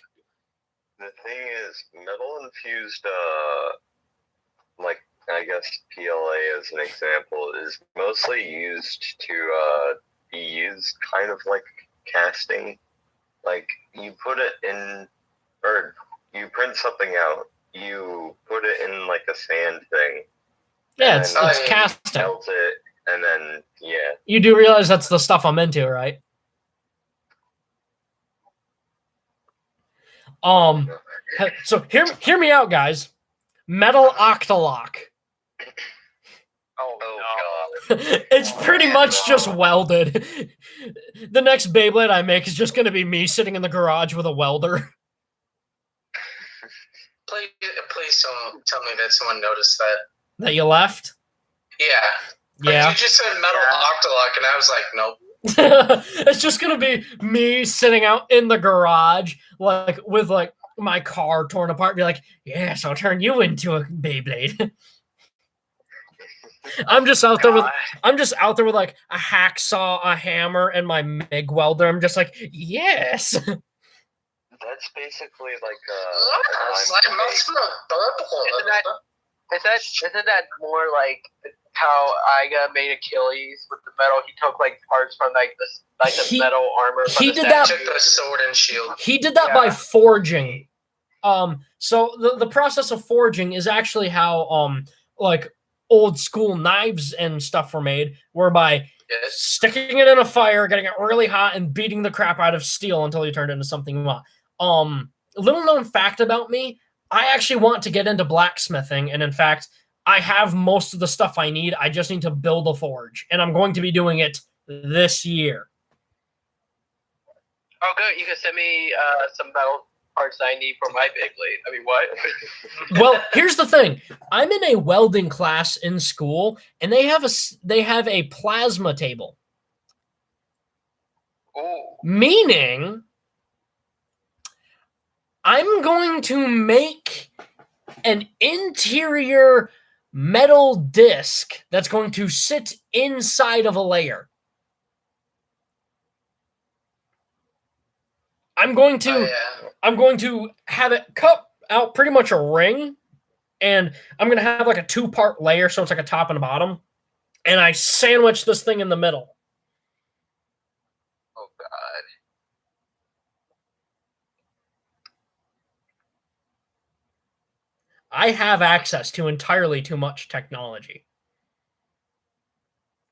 The thing is, metal infused, like, I guess PLA as an example, is mostly used to be used kind of like casting. Like, you put it in, or you print something out, you put it in like a sand thing. Yeah, it's and casting. Melt it, and then, yeah. You do realize that's the stuff I'm into, right? So hear me out, guys. Metal Octalock. Oh, God. It's pretty much just welded. The next Beyblade I make is just going to be me sitting in the garage with a welder. Please don't tell me that someone noticed that. That you left? Yeah. Yeah. Like, you just said metal octalock, and I was like, nope. It's just going to be me sitting out in the garage, like with like my car torn apart, be like, yes, I'll turn you into a Beyblade. I'm just out there with like a hacksaw, a hammer, and my MIG welder. I'm just like, yes. That's basically like Isn't that more like how Iga made Achilles with the metal? He took like parts from like the metal armor. He did that. Took the sword and shield. He did that by forging. So the process of forging is actually how like old school knives and stuff were made, whereby sticking it in a fire, getting it really hot, and beating the crap out of steel until you turned it into something you want. Little known fact about me, I actually want to get into blacksmithing, and in fact, I have most of the stuff I need. I just need to build a forge, and I'm going to be doing it this year. Oh, good. You can send me some metal parts I need for my Beyblade. I mean, what? Well, here's the thing. I'm in a welding class in school, and they have a plasma table. Ooh. Meaning, I'm going to make an interior metal disc that's going to sit inside of a layer. I'm going to have it cut out pretty much a ring, and I'm going to have like a 2-part layer, so it's like a top and a bottom, and I sandwich this thing in the middle. Oh, God. I have access to entirely too much technology.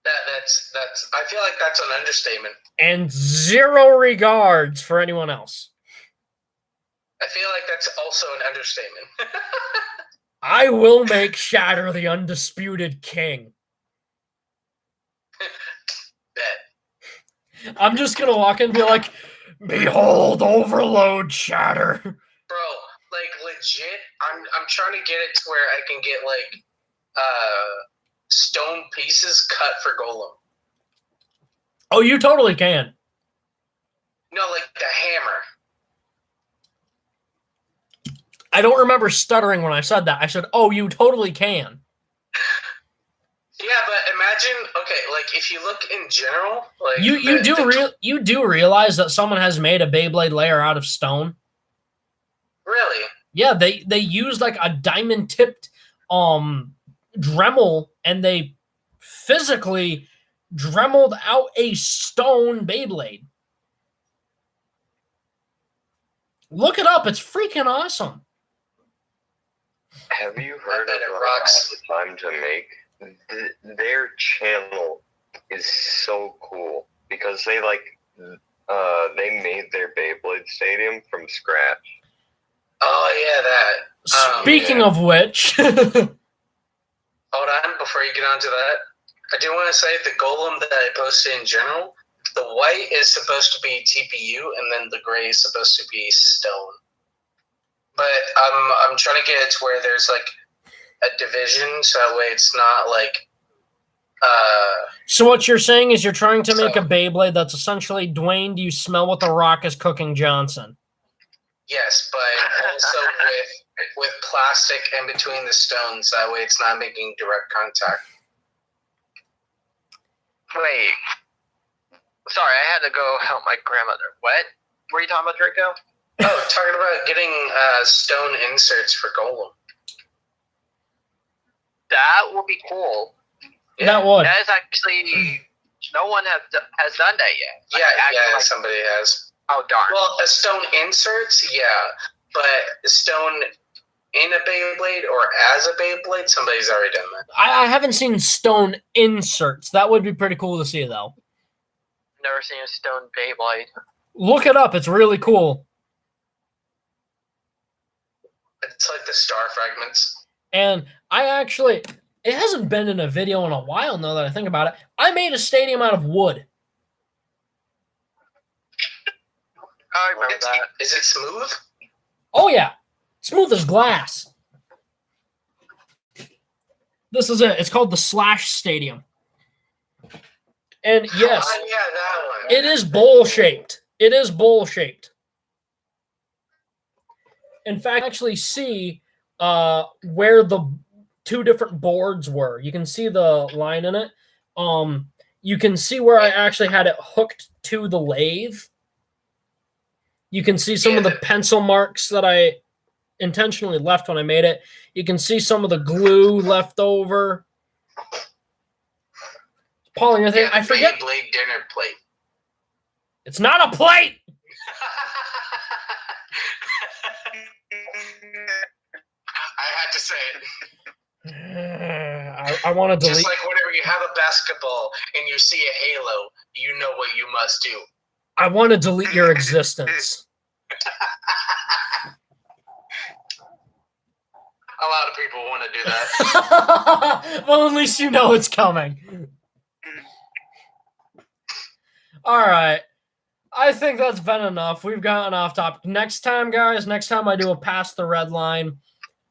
That's. I feel like that's an understatement. And zero regards for anyone else. I feel like that's also an understatement. I will make Shatter the undisputed king. Bet. I'm just gonna walk in and be like, behold, overload, Shatter. Bro, like legit, I'm trying to get it to where I can get like stone pieces cut for Golem. Oh, you totally can. No, like the hammer. I don't remember stuttering when I said that. I said, oh, you totally can. Yeah, but imagine, okay, like if you look in general, like you do realize that someone has made a Beyblade layer out of stone? Really? Yeah, they used like a diamond tipped Dremel, and they physically dremeled out a stone Beyblade. Look it up. It's freaking awesome. Have you heard I of bet it rocks. the time to make? Their channel is so cool because they they made their Beyblade Stadium from scratch. Oh yeah, that. Speaking of which, hold on, before you get onto that, I do want to say the Golem that I posted in general The white is supposed to be TPU, and then the gray is supposed to be stone. But I'm trying to get it to where there's like a division, so that way it's not like. So what you're saying is you're trying to make a Beyblade that's essentially Dwayne, do you smell what the Rock is cooking Johnson? Yes, but also with plastic in between the stones, that way it's not making direct contact. Wait. Sorry, I had to go help my grandmother. What were you talking about, Draco? Oh, talking about getting stone inserts for Golem. That would be cool. Yeah. That would. That is actually, no one has done that yet. Yeah, somebody has. Oh, darn. Well, a stone inserts, yeah, but stone in a Beyblade or as a Beyblade, somebody's already done that. I haven't seen stone inserts. That would be pretty cool to see, though. Never seen a stone Beyblade. Look it up. It's really cool. It's like the star fragments. And it hasn't been in a video in a while now that I think about it. I made a stadium out of wood. I remember that. Is it smooth? Oh, yeah. Smooth as glass. This is it. It's called the Slash Stadium. And yes, Oh, yeah, that one. it is bowl-shaped. It is bowl-shaped. In fact, actually see where the two different boards were. You can see the line in it. You can see where I actually had it hooked to the lathe. You can see some of the pencil marks that I intentionally left when I made it. You can see some of the glue left over. Paul, you're thinking, I forget. Beyblade dinner plate. It's not a plate. I had to say it. I want to delete. Just like whenever you have a basketball and you see a halo, you know what you must do. I want to delete your existence. A lot of people want to do that. Well, at least you know it's coming. All right. I think that's been enough. We've gotten off topic. Next time, guys, I do a Pass the Red Line,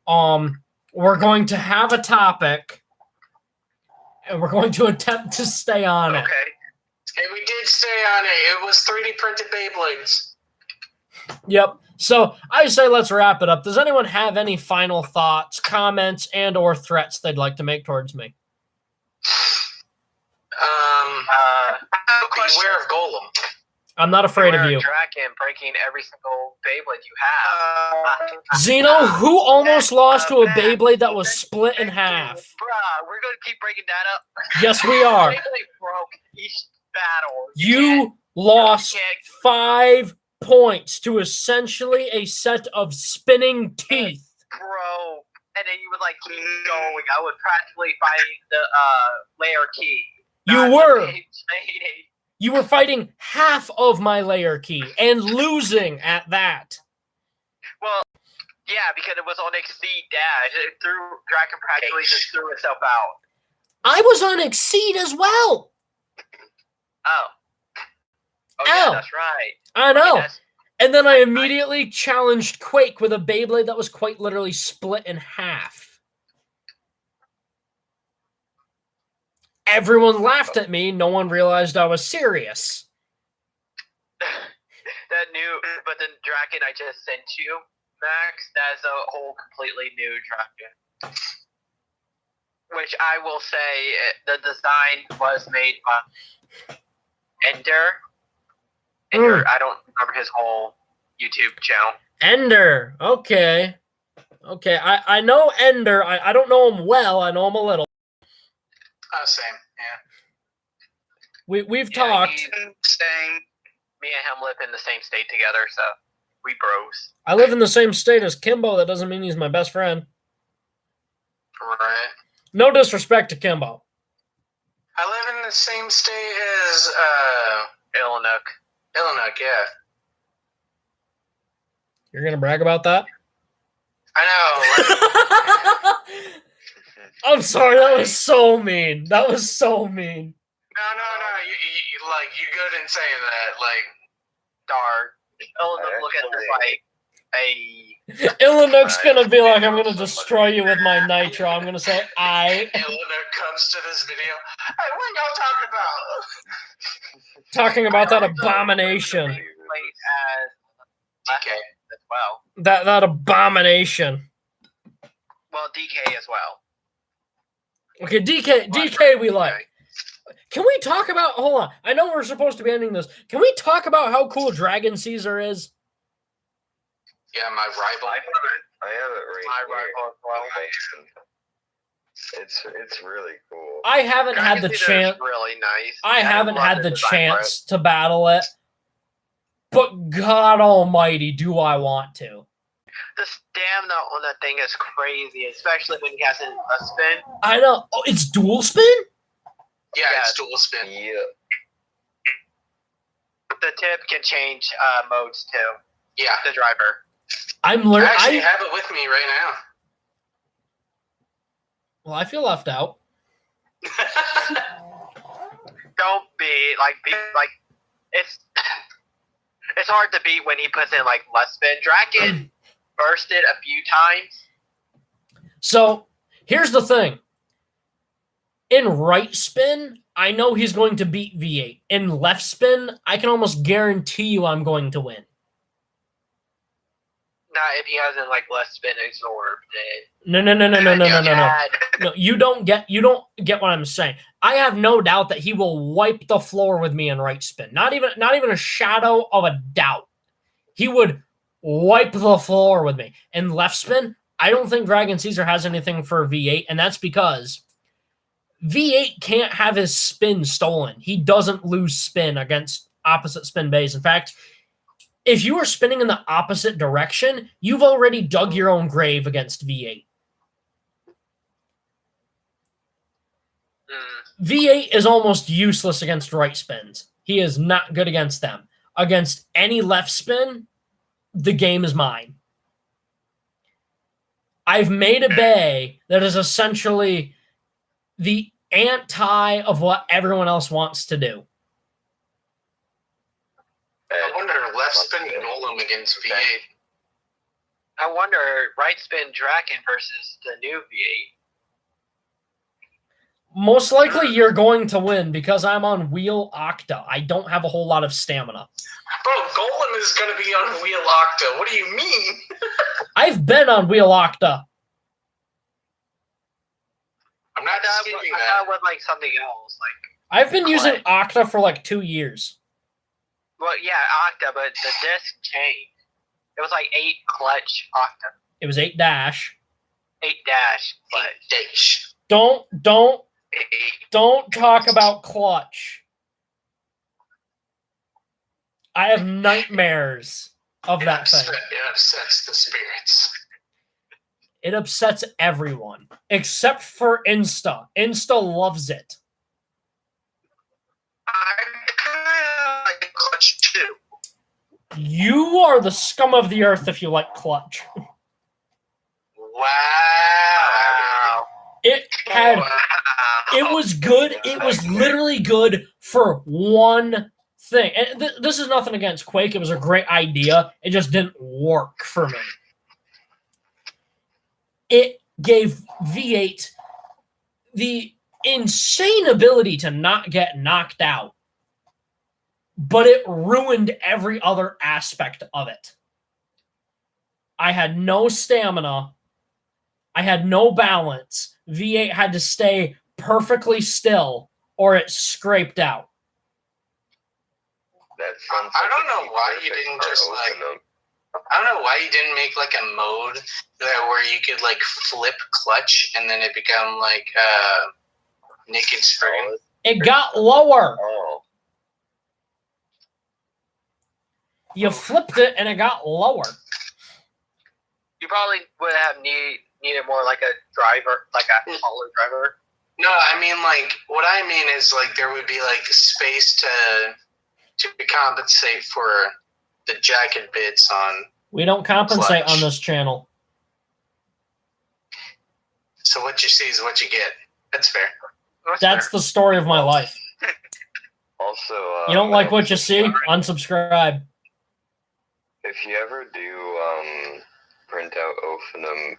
we're going to have a topic, and we're going to attempt to stay on it. Okay. And we did stay on it. It was 3D printed Beyblades. Yep. So I say let's wrap it up. Does anyone have any final thoughts, comments, and or threats they'd like to make towards me? Beware of Golem. I'm not afraid of you. Draken breaking every single Beyblade you have. Zeno, who almost lost to a Beyblade that was split in half? Bruh, we're going to keep breaking that up. Yes, we are. Beyblade broke each battle. You lost 5 points to essentially a set of spinning teeth. Bro, and then you would like keep going. I would practically fight the layer key. You were. You were fighting half of my layer key and losing at that. Well, yeah, because it was on Exceed Dash. Draken practically just threw itself out. I was on Exceed as well. Oh, yeah, that's right. I know. And then I immediately challenged Quake with a Beyblade that was quite literally split in half. Everyone laughed at me. No one realized I was serious. But the Draken I just sent you, Max, that's a whole completely new Draken. Which I will say, the design was made by Ender. I don't remember his whole YouTube channel. Ender. Okay. I know Ender. I don't know him well. I know him a little. Same, yeah. We've talked. Same. Me and him live in the same state together, so we bros. I live in the same state as Kimbo. That doesn't mean he's my best friend. Right. No disrespect to Kimbo. I live in the same state as Illinook, yeah. You're gonna brag about that? I know. I'm sorry, that was so mean. No. You good in saying that. Like, Darn. Look at this like a. Illinook's gonna be like, I'm gonna destroy you with my nitro. I'm gonna say, Eleanor comes to this video. Hey, what y'all talking about? talking about that abomination. Played as DK. as well. That abomination. Well, DK as well. Okay, DK we like. Can we talk about, hold on, I know we're supposed to be ending this. Can we talk about how cool Dragon Caesar is? Yeah, my rival. I have it right My here. rival as well. It's really cool. I haven't had the chance. Really nice. I haven't love had the design for it. chance to battle it. But God almighty, do I want to. The stamina on that thing is crazy, especially when he has it in a spin. I know. Oh, it's dual spin? Yeah, it's dual spin. Yeah. The tip can change modes too. Yeah. The driver. I'm I learning. actually have it with me right now. Well, I feel left out. Don't be like it's hard to beat when he puts in like less spin. Draken bursted a few times. So here's the thing. In right spin, I know he's going to beat V8. In left spin, I can almost guarantee you I'm going to win. Not if he hasn't like less spin absorbed it. No. No, you don't get what I'm saying. I have no doubt that he will wipe the floor with me in right spin. Not even a shadow of a doubt. He would wipe the floor with me. In left spin, I don't think Dragon Caesar has anything for V8, and that's because V8 can't have his spin stolen. He doesn't lose spin against opposite spin bays. In fact, if you are spinning in the opposite direction, you've already dug your own grave against V8. V8 is almost useless against right spins. He is not good against them. Against any left spin, the game is mine. I've made a bay that is essentially the anti of what everyone else wants to do. I wonder left spin Golem against V8. I wonder right spin Draken versus the new V8. Most likely you're going to win because I'm on Wheel Octa. I don't have a whole lot of stamina. Bro, Golem is going to be on Wheel Octa. What do you mean? I've been on Wheel Octa. I'm not disputing I that. thought with like something else. I've been using Octa for like 2 years. Well, yeah, Octa, but the disc changed. It was like 8 clutch Octa. It was 8 dash. 8 dash. But Dash. Don't talk about clutch. I have nightmares of that thing. It upsets the spirits. It upsets everyone except for Insta. Insta loves it. I kind of like clutch too. You are the scum of the earth if you like clutch. Wow. It was good. It was literally good for one thing. And this is nothing against Quake. It was a great idea. It just didn't work for me. It gave V8 the insane ability to not get knocked out, but it ruined every other aspect of it. I had no stamina. I had no balance. V8 had to stay perfectly still or it scraped out. I don't know why you didn't just I don't know why you didn't make like a mode where you could like flip clutch and then it become like naked spring. It got lower. Oh. You flipped it and it got lower. you probably would have needed more like a driver, like a taller driver. No, I mean like what I mean is like there would be like space to compensate for the jacket bits on. We don't compensate clutch. on this channel. So what you see is what you get. That's fair. That's the story of my life. Also, You don't like what you see? Unsubscribe. if you ever do print out Ophinum,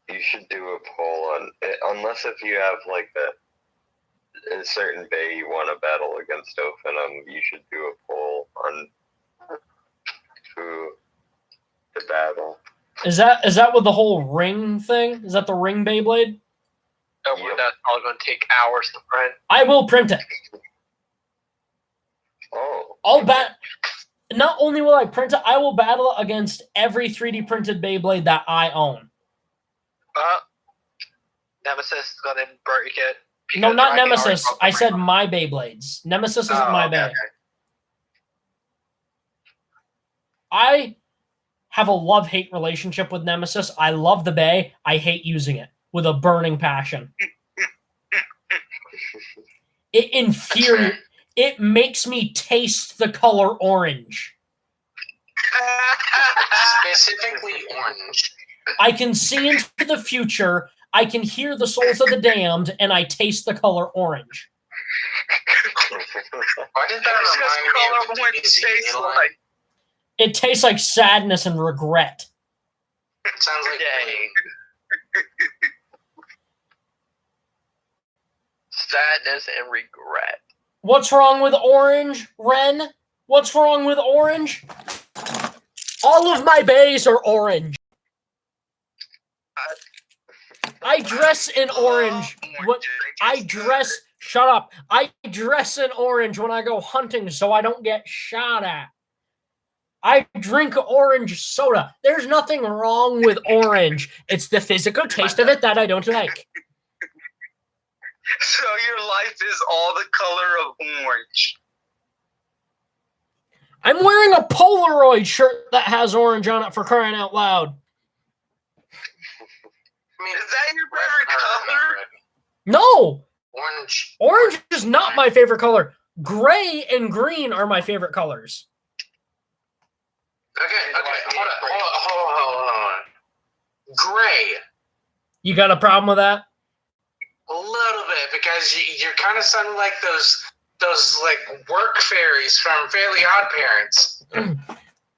you should do a poll on it, unless if you have like a certain bay you want to battle against Ophinum, you should do a poll on who to battle. Is that with the whole ring thing? Is that the ring Beyblade? That's probably going to take hours to print. I will print it. Oh. Not only will I print it, I will battle against every 3D printed Beyblade that I own. Nemesis is going to break it. No, not Nemesis. I said my Beyblades. Nemesis isn't my Bey. Okay. I have a love-hate relationship with Nemesis. I love the Bey. I hate using it with a burning passion. It makes me taste the color orange. Specifically orange. I can see into the future. I can hear the souls of the damned, and I taste the color orange. Why did that remind me of the DBZ line? It tastes like sadness and regret. It sounds like pain. Sadness and regret. What's wrong with orange, Ren? What's wrong with orange? All of my bays are orange. I dress in orange. Shut up. I dress in orange when I go hunting so I don't get shot at. I drink orange soda. There's nothing wrong with orange. It's the physical taste of it that I don't like. So your life is all the color of orange. I'm wearing a Polaroid shirt that has orange on it, for crying out loud. I mean, Is that your favorite color? No! Orange. Orange is not my favorite color. Gray and green are my favorite colors. Okay, hold on. Gray. You got a problem with that? A little bit, because you're kind of sounding like those like work fairies from Fairly Odd Parents.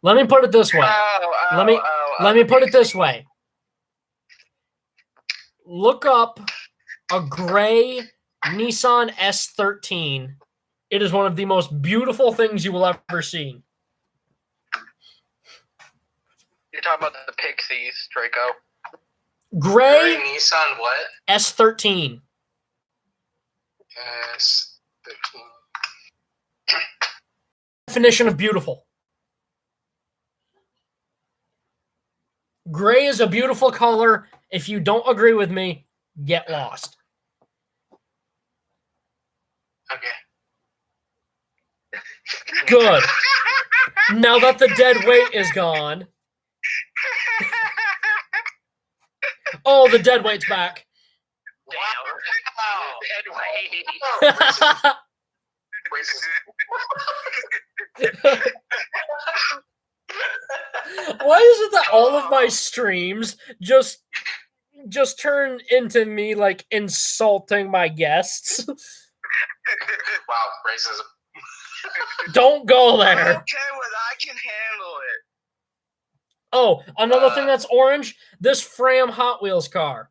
Let me put it this way. Let me put it this way. Look up a gray Nissan S13. It is one of the most beautiful things you will ever see. You're talking about the Pixies, Draco. Gray Nissan what? S13. S13. Definition of beautiful. Gray is a beautiful color. If you don't agree with me, get lost. Okay. Good. Now that the dead weight is gone. Oh, the dead weight's back. Dead weight. Why is it that all of my streams just turn into me like insulting my guests? Wow, racism. Don't go there. Okay, well, I can handle it. Oh, another thing that's orange, this Fram Hot Wheels car.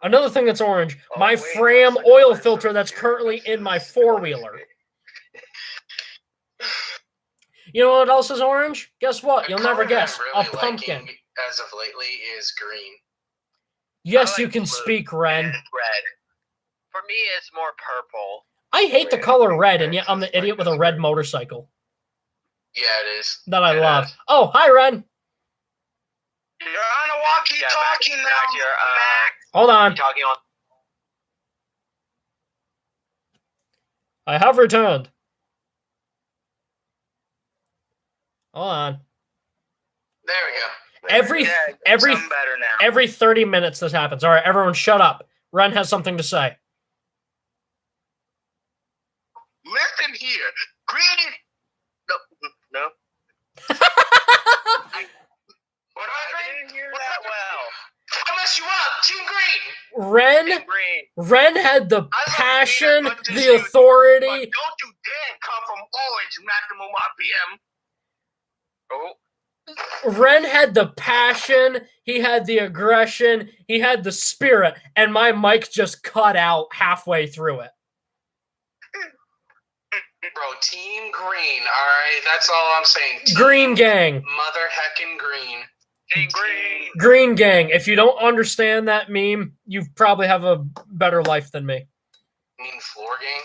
Another thing that's orange, my Fram oil filter that's currently in my four-wheeler. You know what else is orange? Guess what? You'll never guess. A pumpkin. As of lately, is green. Yes, I you like can blue speak, Ren. Red. For me, it's more purple. I hate the color red, and yet I'm the idiot with a red motorcycle Yeah, it is. that I love. Oh, hi, Ren. You're on a walkie-talkie now, back here, Mac. Hold on. Talking on. I have returned. Hold on. There we go. Every I'm better now. every 30 minutes this happens. All right, everyone shut up. Ren has something to say. Listen here. Granted. No. What I didn't hear that well. I'm mess you up. Team Green. Ren had the I love passion, peanut butter the juice, authority. But don't you dare come from Orange Maximum RPM. Oh, Ren had the passion, he had the aggression, he had the spirit, and my mic just cut out halfway through it. Bro, Team Green, alright? That's all I'm saying. Team Green Gang. Mother heckin' Green. Team Green. Green Gang. If you don't understand that meme, you probably have a better life than me. You mean Floor Gang?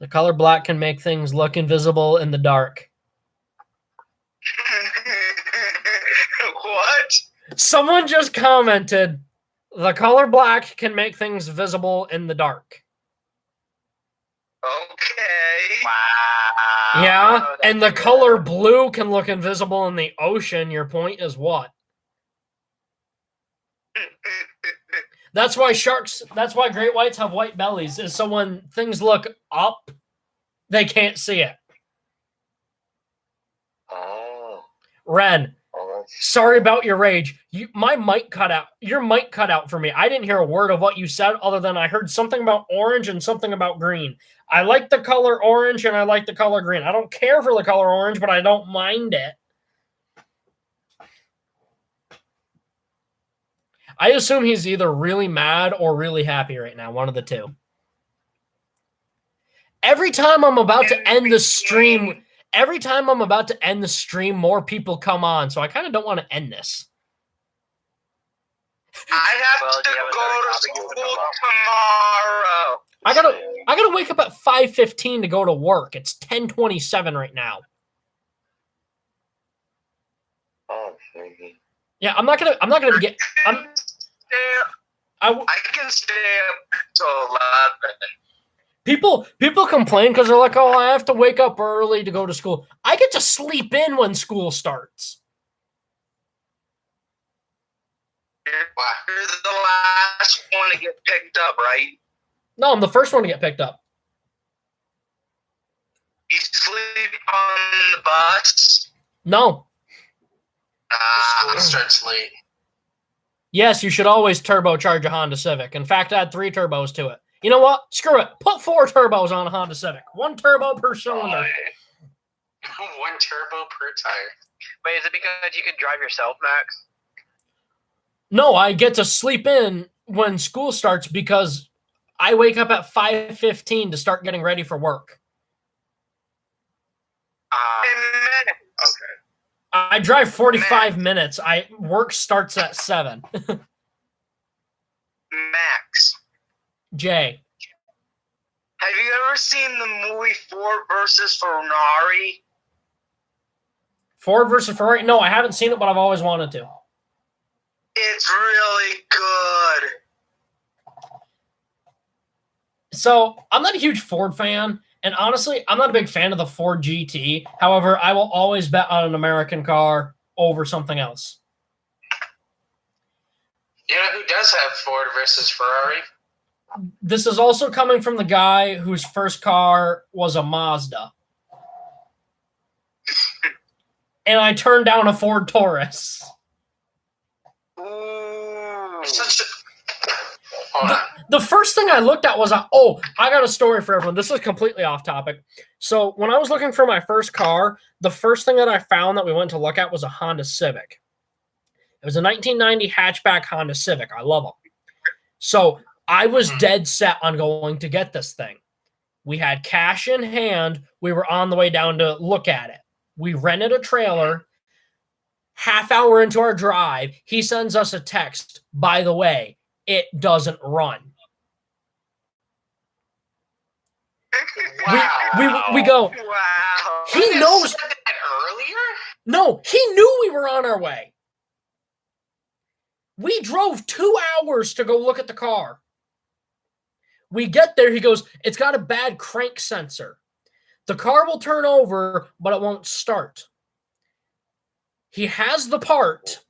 The color black can make things look invisible in the dark. What? Someone just commented, the color black can make things visible in the dark. Okay. Wow. Yeah, Oh, and the that's color blue can look invisible in the ocean. Your point is what? That's why great whites have white bellies, is so when things look up, they can't see it. Oh. Ren, Oh, that's sorry about your rage. My mic cut out. Your mic cut out for me. I didn't hear a word of what you said other than I heard something about orange and something about green. I like the color orange and I like the color green. I don't care for the color orange, but I don't mind it. I assume he's either really mad or really happy right now. One of the two. Every time I'm about to end the stream, more people come on. So I kind of don't want to end this. I have Well, to do you have go another to topic you school wanna talk tomorrow. I gotta wake up at 5:15 to go to work. It's 10:27 right now. oh, thingy. Yeah, I'm not gonna get. I I can stay up till 11. People complain because they're like, oh, I have to wake up early to go to school. I get to sleep in when school starts. You're the last one to get picked up, right? No, I'm the first one to get picked up. You sleep on the bus. No. School starts late. Yes, you should always turbocharge a Honda Civic. In fact, add 3 turbos to it. You know what? Screw it. Put 4 turbos on a Honda Civic. 1 turbo per cylinder. One turbo per tire. Wait, is it because you can drive yourself, Max? No, I get to sleep in when school starts because I wake up at 5:15 to start getting ready for work. Okay. I drive 45 minutes. Work starts at 7. Max, Jay. have you ever seen the movie Ford versus Ferrari? Ford versus Ferrari? No, I haven't seen it, but I've always wanted to. It's really good. So, I'm not a huge Ford fan, and honestly, I'm not a big fan of the Ford GT. However, I will always bet on an American car over something else. You know who does have Ford versus Ferrari? This is also coming from the guy whose first car was a Mazda. And I turned down a Ford Taurus. Ooh. Such a... Hold on. The first thing I looked at was, I got a story for everyone. This is completely off topic. So when I was looking for my first car, the first thing that I found that we went to look at was a Honda Civic. It was a 1990 hatchback Honda Civic. I love them. So I was dead set on going to get this thing. We had cash in hand. We were on the way down to look at it. We rented a trailer. Half hour into our drive, he sends us a text. By the way, it doesn't run. Wow. We go, Wow. he You knows. said that earlier? No, he knew we were on our way. We drove 2 hours to go look at the car. We get there, he goes, it's got a bad crank sensor. The car will turn over, but it won't start. He has the part.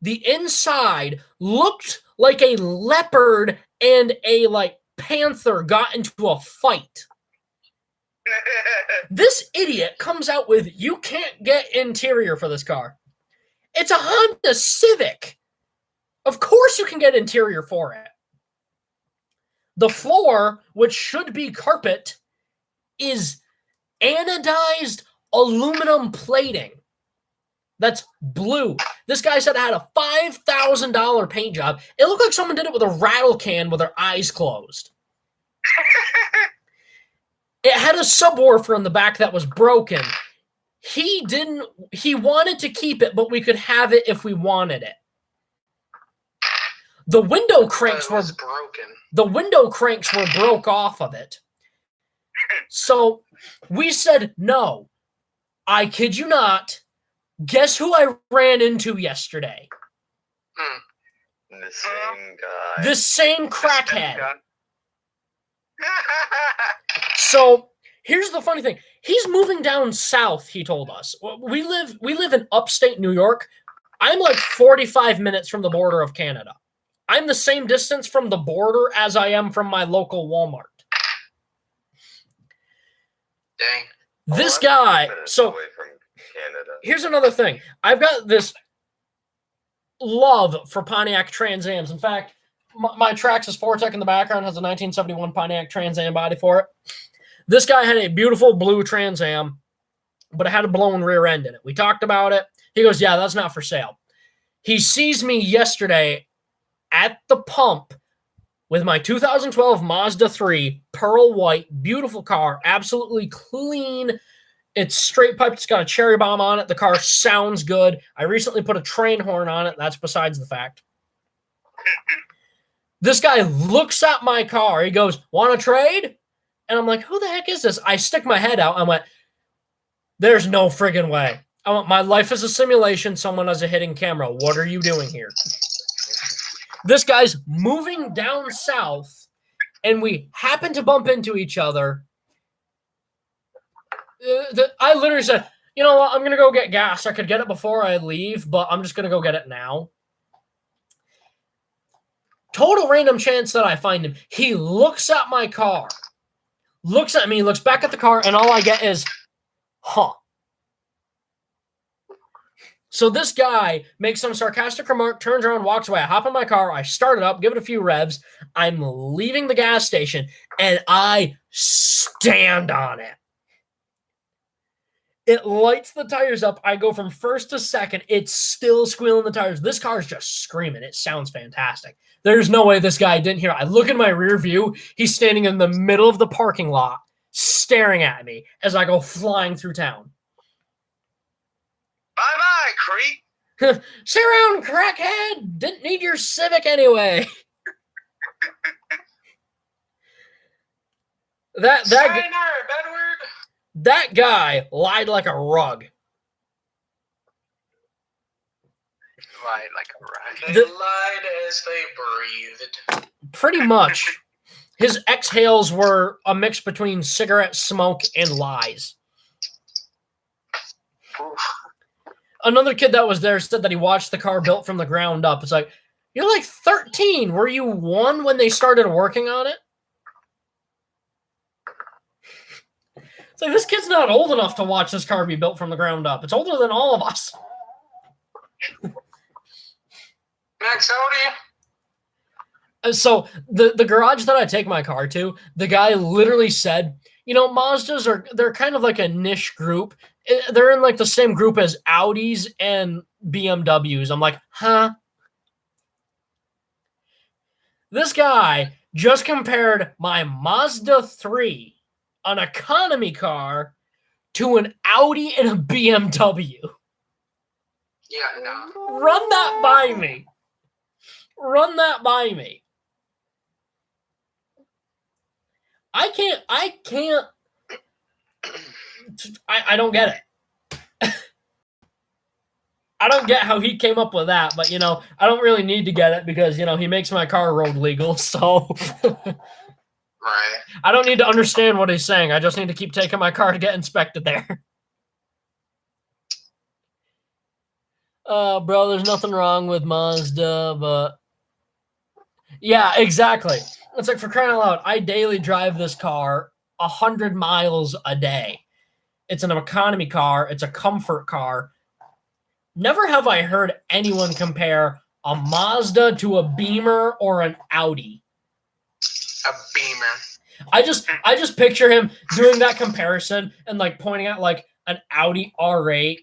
The inside looked like a leopard and a panther got into a fight. This idiot comes out with, you can't get interior for this car. It's a Honda Civic. Of course you can get interior for it. The floor, which should be carpet, is anodized aluminum plating. That's blue. This guy said it had a $5,000 paint job. It looked like someone did it with a rattle can with their eyes closed. It had a subwoofer in the back that was broken. He wanted to keep it, but we could have it if we wanted it. The window cranks were broken. The window cranks were broke off of it. So we said no. I kid you not. Guess who I ran into yesterday? The same guy. The same crackhead. So here's the funny thing. He's moving down south, he told us. We live in upstate New York. I'm like 45 minutes from the border of Canada. I'm the same distance from the border as I am from my local Walmart. Dang. This guy, so away from Canada. Here's another thing. I've got this love for Pontiac Trans Ams. In fact, my Traxxas Fortec in the background has a 1971 Pontiac Trans Am body for it. This guy had a beautiful blue Trans Am, but it had a blown rear end in it. We talked about it. He goes, yeah, that's not for sale. He sees me yesterday at the pump with my 2012 Mazda 3, pearl white, beautiful car, absolutely clean. It's straight piped. It's got a cherry bomb on it. The car sounds good. I recently put a train horn on it. That's besides the fact. This guy looks at my car. He goes, want to trade? And I'm like, who the heck is this? I stick my head out. I went, there's no friggin' way. I went, my life is a simulation. Someone has a hidden camera. What are you doing here? This guy's moving down south, and we happen to bump into each other. I literally said, you know what? I'm going to go get gas. I could get it before I leave, but I'm just going to go get it now. Total random chance that I find him. He looks at my car, looks at me, looks back at the car, and all I get is, huh. So this guy makes some sarcastic remark, turns around, walks away. I hop in my car. I start it up, give it a few revs. I'm leaving the gas station, and I stand on it. It lights the tires up. I go from first to second. It's still squealing the tires. This car is just screaming. It sounds fantastic. There's no way this guy didn't hear it. I look in my rear view. He's standing in the middle of the parking lot, staring at me as I go flying through town. Bye-bye, creep. Sit around, crackhead. Didn't need your Civic anyway. That guy lied like a rug. Lied like a rug. They lied as they breathed. Pretty much. His exhales were a mix between cigarette smoke and lies. Another kid that was there said that he watched the car built from the ground up. It's like, you're like 13. Were you 1 when they started working on it? It's like, this kid's not old enough to watch this car be built from the ground up. It's older than all of us. Max, how old are you? So the garage that I take my car to, the guy literally said, you know, Mazdas they're kind of like a niche group. They're in like the same group as Audis and BMWs. I'm like, huh? This guy just compared my Mazda 3, an economy car, to an Audi and a BMW. Yeah, no. Run that by me. Run that by me. I don't get it. I don't get how he came up with that, but, you know, I don't really need to get it because, you know, he makes my car road legal, so. Right. I don't need to understand what he's saying. I just need to keep taking my car to get inspected there. Bro, there's nothing wrong with Mazda, but. Yeah, exactly. It's like, for crying out loud, I daily drive this car 100 miles a day. It's an economy car. It's a comfort car. Never have I heard anyone compare a Mazda to a Beamer or an Audi? A Beamer. I just picture him doing that comparison and like pointing at like an Audi R8,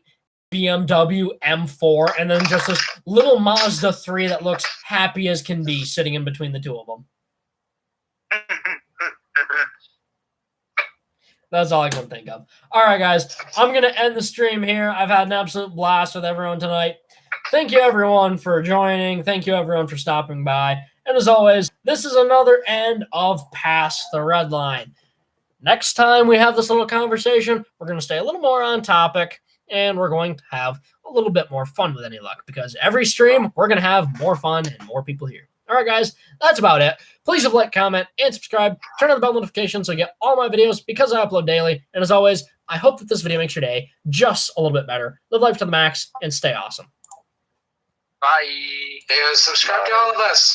BMW M4, and then just this little Mazda 3 that looks happy as can be sitting in between the two of them. That's all I can think of. All right, guys, I'm going to end the stream here. I've had an absolute blast with everyone tonight. Thank you, everyone, for joining. Thank you, everyone, for stopping by. And as always, this is another end of Past the Red Line. Next time we have this little conversation, we're going to stay a little more on topic, and we're going to have a little bit more fun with any luck, because every stream, we're going to have more fun and more people here. All right, guys, that's about it. Please leave a like, comment, and subscribe. Turn on the bell notifications so you get all my videos because I upload daily. And as always, I hope that this video makes your day just a little bit better. Live life to the max and stay awesome. Bye. Subscribe to all of us.